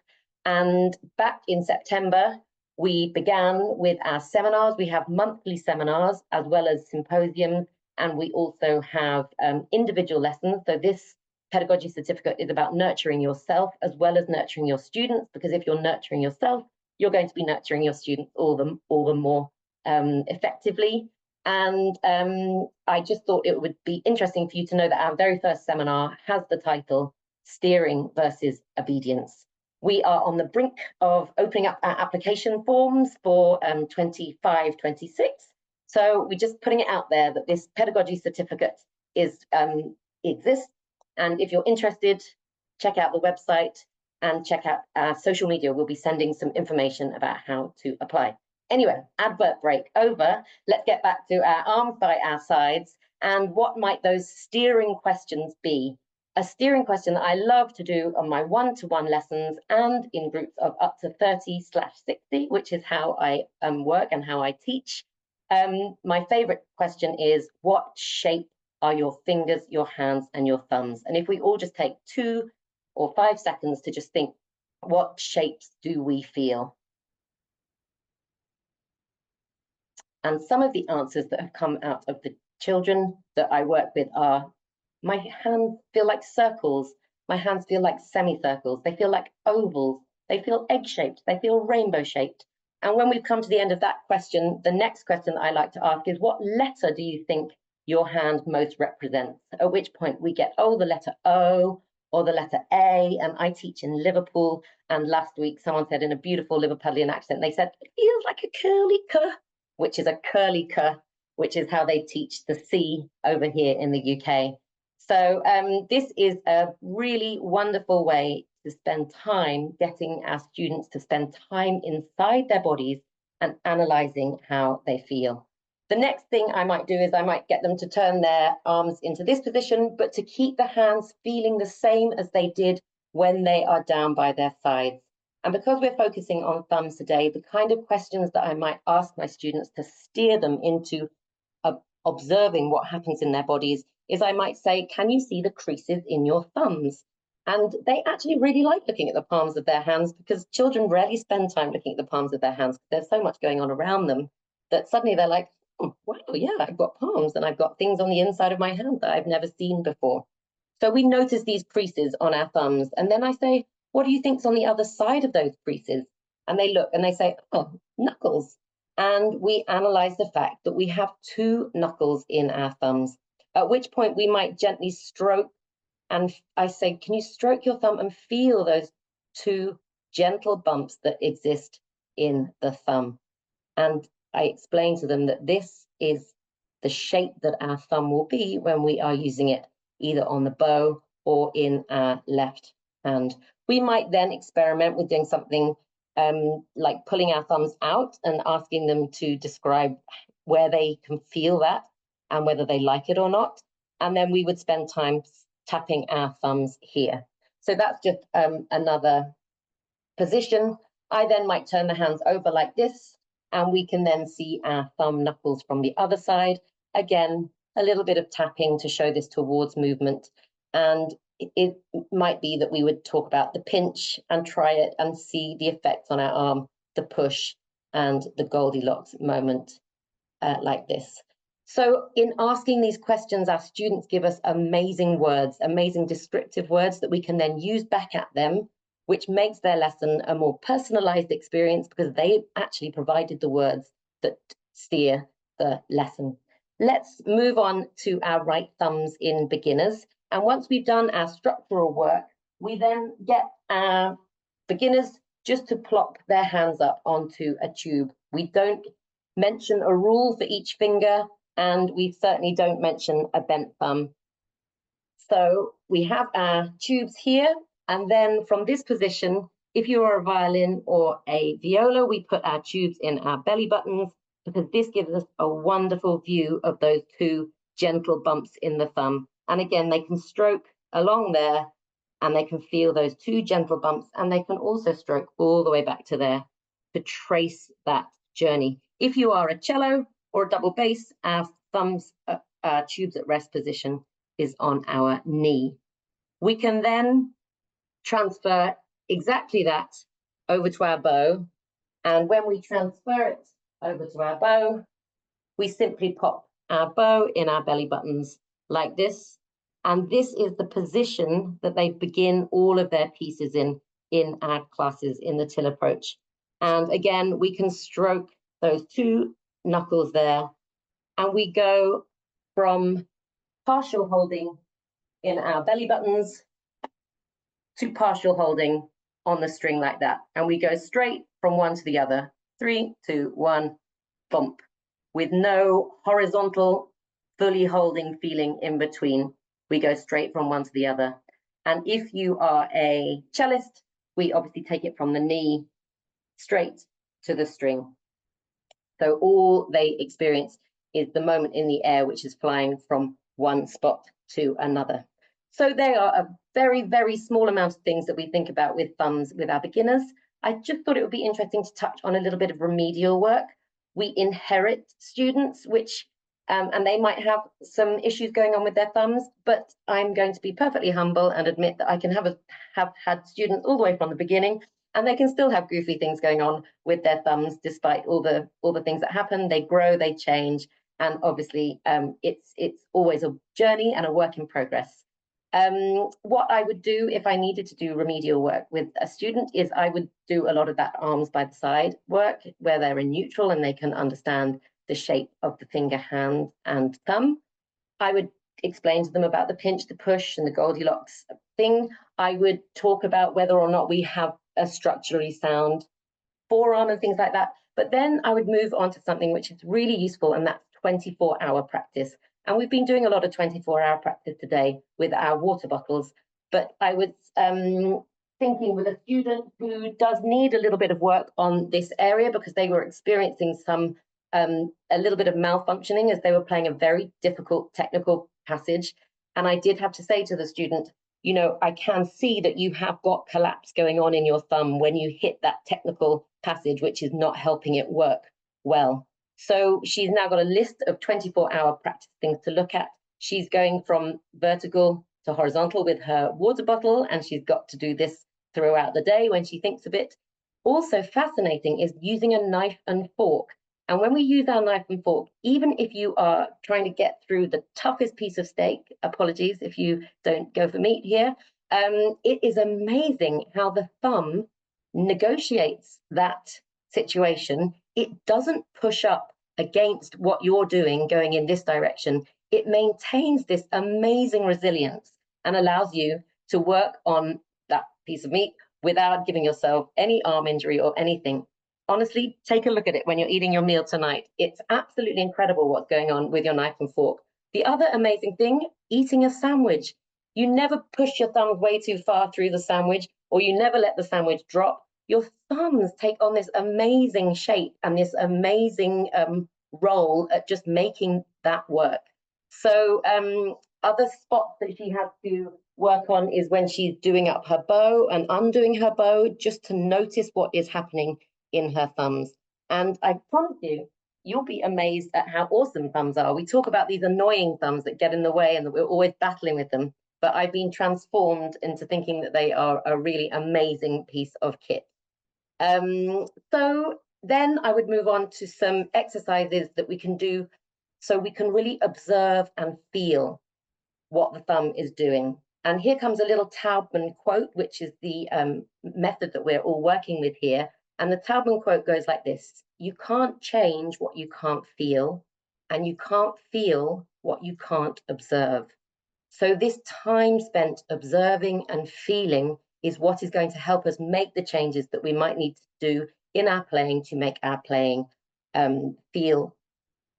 And back in September, we began with our seminars. We have monthly seminars as well as symposiums, and we also have individual lessons. So this pedagogy certificate is about nurturing yourself as well as nurturing your students, because if you're nurturing yourself, you're going to be nurturing your students all the more effectively. And I just thought it would be interesting for you to know that our very first seminar has the title Steering versus Obedience. We are on the brink of opening up our application forms for 25-26. So we're just putting it out there that this pedagogy certificate exists. And if you're interested, check out the website and check out our social media. We'll be sending some information about how to apply. Anyway, advert break over. Let's get back to our arms by our sides. And what might those steering questions be? a steering question that I love to do on my one-to-one lessons and in groups of up to 30/60, which is how I work and how I teach. My favorite question is, what shape are your fingers, your hands, and your thumbs? And if we all just take 2 or 5 seconds to just think, what shapes do we feel? And some of the answers that have come out of the children that I work with are, my hands feel like circles, my hands feel like semicircles, they feel like ovals, they feel egg-shaped, they feel rainbow-shaped. And when we've come to the end of that question, the next question that I like to ask is, what letter do you think your hand most represents? At which point we get, oh, the letter O or the letter A. And I teach in Liverpool, and last week someone said in a beautiful Liverpudlian accent, they said, it feels like a curly K, which is a curly K, which is how they teach the C over here in the UK. So this is a really wonderful way to spend time getting our students to spend time inside their bodies and analysing how they feel. The next thing I might do is I might get them to turn their arms into this position, but to keep the hands feeling the same as they did when they are down by their sides. And because we're focusing on thumbs today, the kind of questions that I might ask my students to steer them into observing what happens in their bodies is I might say, can you see the creases in your thumbs? And they actually really like looking at the palms of their hands, because children rarely spend time looking at the palms of their hands. There's so much going on around them that suddenly they're like, oh, wow, yeah, I've got palms and I've got things on the inside of my hand that I've never seen before. So we notice these creases on our thumbs. And then I say, what do you think's on the other side of those creases? And they look and they say, oh, knuckles. And we analyze the fact that we have 2 knuckles in our thumbs, at which point we might gently stroke. And I say, can you stroke your thumb and feel those 2 gentle bumps that exist in the thumb? And I explain to them that this is the shape that our thumb will be when we are using it either on the bow or in our left hand. We might then experiment with doing something like pulling our thumbs out and asking them to describe where they can feel that and whether they like it or not. And then we would spend time tapping our thumbs here. So that's just another position. I then might turn the hands over like this, and we can then see our thumb knuckles from the other side. Again, a little bit of tapping to show this towards movement. And it might be that we would talk about the pinch and try it and see the effects on our arm, the push and the Goldilocks moment like this. So in asking these questions, our students give us amazing words, amazing descriptive words that we can then use back at them, which makes their lesson a more personalized experience because they actually provided the words that steer the lesson. Let's move on to our right thumbs in beginners. And once we've done our structural work, we then get our beginners just to plop their hands up onto a tube. We don't mention a rule for each finger, and we certainly don't mention a bent thumb. So we have our tubes here, and then from this position, if you are a violin or a viola, we put our tubes in our belly buttons, because this gives us a wonderful view of those 2 gentle bumps in the thumb. And again, they can stroke along there and they can feel those 2 gentle bumps, and they can also stroke all the way back to there to trace that journey. If you are a cello or a double bass, our thumbs, tubes at rest position is on our knee. We can then transfer exactly that over to our bow. And when we transfer it over to our bow, we simply pop our bow in our belly buttons like this. And this is the position that they begin all of their pieces in our classes in the Till approach. And again, we can stroke those 2 knuckles there, and we go from partial holding in our belly buttons to partial holding on the string like that. And we go straight from one to the other. 3, 2, 1, bump, with no horizontal, fully holding feeling in between. We go straight from one to the other. And if you are a cellist, we obviously take it from the knee straight to the string. So all they experience is the moment in the air, which is flying from one spot to another. So they are a very, very small amount of things that we think about with thumbs with our beginners. I just thought it would be interesting to touch on a little bit of remedial work. We inherit students, which and they might have some issues going on with their thumbs, but I'm going to be perfectly humble and admit that I can have had students all the way from the beginning, and they can still have goofy things going on with their thumbs, despite all the things that happen. They grow, they change, and obviously it's always a journey and a work in progress. What I would do if I needed to do remedial work with a student is I would do a lot of that arms by the side work where they're in neutral and they can understand the shape of the finger, hand, and thumb. I would explain to them about the pinch, the push, and the Goldilocks thing. I would talk about whether or not we have a structurally sound forearm and things like that. But then I would move on to something which is really useful, and that's 24-hour practice. And we've been doing a lot of 24-hour practice today with our water bottles. But I was thinking with a student who does need a little bit of work on this area because they were experiencing some a little bit of malfunctioning as they were playing a very difficult technical passage. And I did have to say to the student, you know, I can see that you have got collapse going on in your thumb when you hit that technical passage, which is not helping it work well. So she's now got a list of 24-hour practice things to look at. She's going from vertical to horizontal with her water bottle, and she's got to do this throughout the day when she thinks of it. Also fascinating is using a knife and fork. And when we use our knife and fork, even if you are trying to get through the toughest piece of steak, apologies if you don't go for meat here, it is amazing how the thumb negotiates that situation. It doesn't push up against what you're doing going in this direction. It maintains this amazing resilience and allows you to work on that piece of meat without giving yourself any arm injury or anything. Honestly, take a look at it when you're eating your meal tonight. It's absolutely incredible what's going on with your knife and fork. The other amazing thing, eating a sandwich. You never push your thumbs way too far through the sandwich, or you never let the sandwich drop. Your thumbs take on this amazing shape and this amazing role at just making that work. So other spots that she has to work on is when she's doing up her bow and undoing her bow, just to notice what is happening in her thumbs. And I promise you, you'll be amazed at how awesome thumbs are. We talk about these annoying thumbs that get in the way and that we're always battling with them, but I've been transformed into thinking that they are a really amazing piece of kit. So then I would move on to some exercises that we can do so we can really observe and feel what the thumb is doing. And here comes a little Taubman quote, which is the method that we're all working with here. And the Taubman quote goes like this: you can't change what you can't feel, and you can't feel what you can't observe. So this time spent observing and feeling is what is going to help us make the changes that we might need to do in our playing to make our playing feel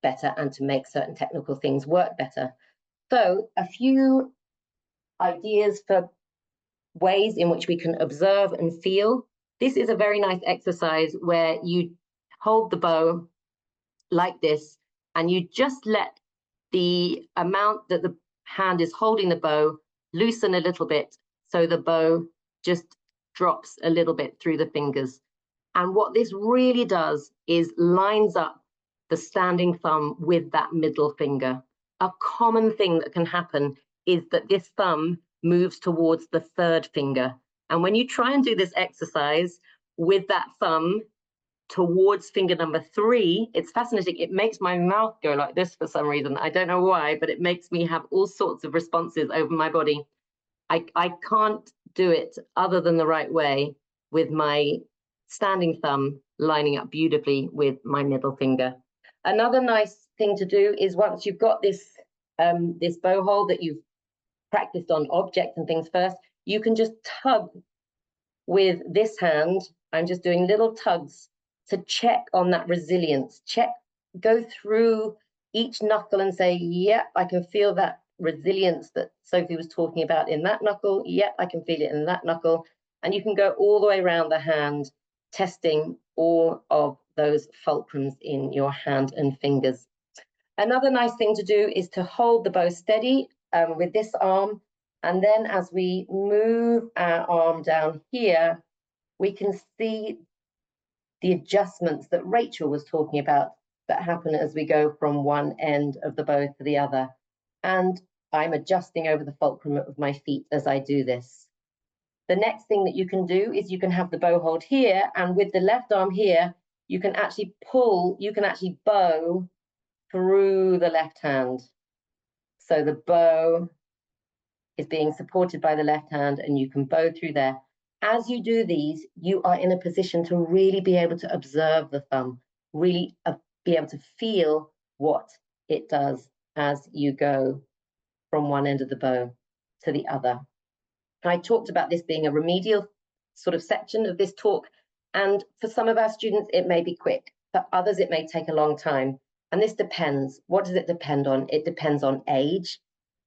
better and to make certain technical things work better. So a few ideas for ways in which we can observe and feel. This is a very nice exercise where you hold the bow like this, and you just let the amount that the hand is holding the bow loosen a little bit, so the bow just drops a little bit through the fingers. And what this really does is lines up the standing thumb with that middle finger. A common thing that can happen is that this thumb moves towards the third finger. And when you try and do this exercise with that thumb towards finger number 3, it's fascinating. It makes my mouth go like this for some reason. I don't know why, but it makes me have all sorts of responses over my body. I can't do it other than the right way, with my standing thumb lining up beautifully with my middle finger. Another nice thing to do is, once you've got this this bow hold that you've practiced on objects and things first, you can just tug with this hand. I'm just doing little tugs to check on that resilience. Check, go through each knuckle and say, yeah, I can feel that resilience that Sophie was talking about in that knuckle. Yeah, I can feel it in that knuckle. And you can go all the way around the hand, testing all of those fulcrums in your hand and fingers. Another nice thing to do is to hold the bow steady with this arm And then as we move our arm down here, we can see the adjustments that Rachel was talking about that happen as we go from one end of the bow to the other. And I'm adjusting over the fulcrum of my feet as I do this. The next thing that you can do is you can have the bow hold here, and with the left arm here, you can actually pull, you can actually bow through the left hand. So the bow is being supported by the left hand and you can bow through there. As you do these, you are in a position to really be able to observe the thumb, really be able to feel what it does as you go from one end of the bow to the other. I talked about this being a remedial sort of section of this talk, and for some of our students, it may be quick. For others, it may take a long time. And this depends. What does it depend on? It depends on age.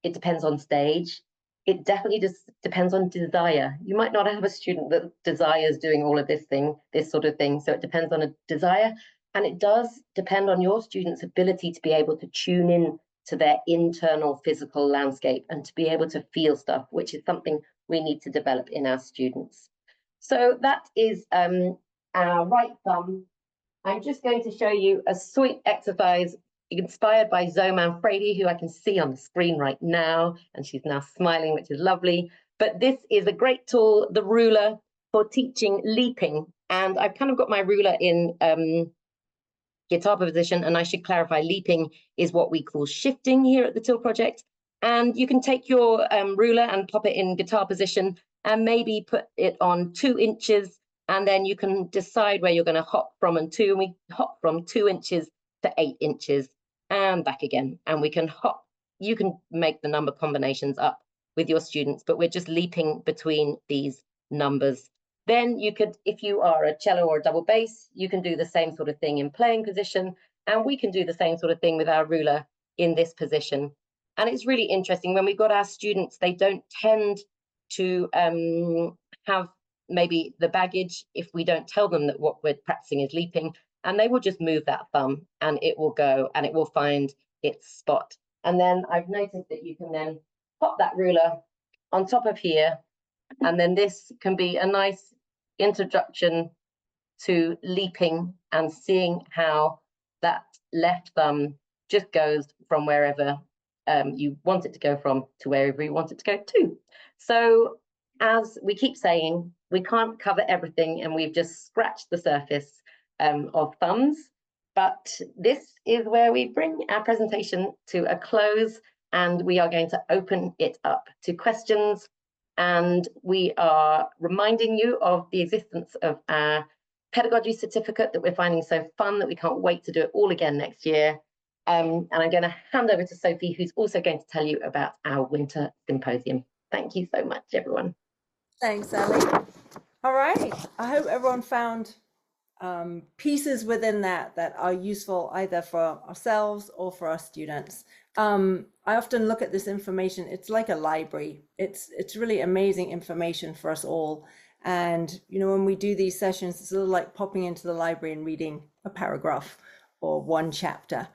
It depends on stage. It definitely just depends on desire. You might not have a student that desires doing all of this sort of thing. So it depends on a desire. And it does depend on your student's ability to be able to tune in to their internal physical landscape and to be able to feel stuff, which is something we need to develop in our students. So that is our right thumb. I'm just going to show you a sweet exercise inspired by Zoe Manfredi, who I can see on the screen right now, and she's now smiling, which is lovely. But this is a great tool, the ruler, for teaching leaping. And I've kind of got my ruler in guitar position, and I should clarify, leaping is what we call shifting here at the TIL project. And you can take your ruler and pop it in guitar position and maybe put it on 2 inches, and then you can decide where you're going to hop from and we hop from 2 inches to 8 inches and back again. And we can hop, you can make the number combinations up with your students, but we're just leaping between these numbers. Then you could, if you are a cello or a double bass, you can do the same sort of thing in playing position, and we can do the same sort of thing with our ruler in this position. And it's really interesting when we've got our students, they don't tend to have maybe the baggage if we don't tell them that what we're practicing is leaping, and they will just move that thumb and it will go and it will find its spot. And then I've noticed that you can then pop that ruler on top of here, and then this can be a nice introduction to leaping and seeing how that left thumb just goes from wherever you want it to go from to wherever you want it to go to. So as we keep saying, we can't cover everything, and we've just scratched the surface of thumbs, but this is where we bring our presentation to a close, and we are going to open it up to questions. And we are reminding you of the existence of our pedagogy certificate that we're finding so fun that we can't wait to do it all again next year. And I'm going to hand over to Sophie, who's also going to tell you about our winter symposium. Thank you so much, everyone. Thanks, Ellie. All right. I hope everyone found pieces within that are useful either for ourselves or for our students. I often look at this information, it's like a library. It's really amazing information for us all. And, you know, when we do these sessions, it's a little like popping into the library and reading a paragraph or one chapter.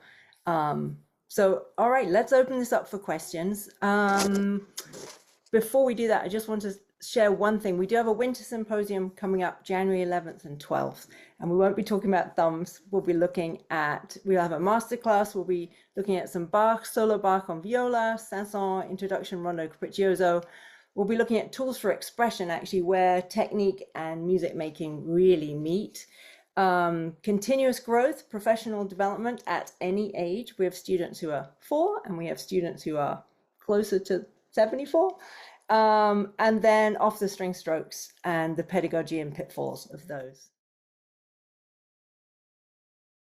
So, all right, let's open this up for questions. Before we do that, I just want to share one thing. We do have a winter symposium coming up January 11th and 12th, and we won't be talking about thumbs. We'll have a masterclass. We'll be looking at some Bach, solo Bach on viola, Saint-Saëns, Introduction, Rondo Capriccioso. We'll be looking at tools for expression, actually, where technique and music making really meet. Continuous growth, professional development at any age. We have students who are 4 and we have students who are closer to 74. And then off the string strokes and the pedagogy and pitfalls of those.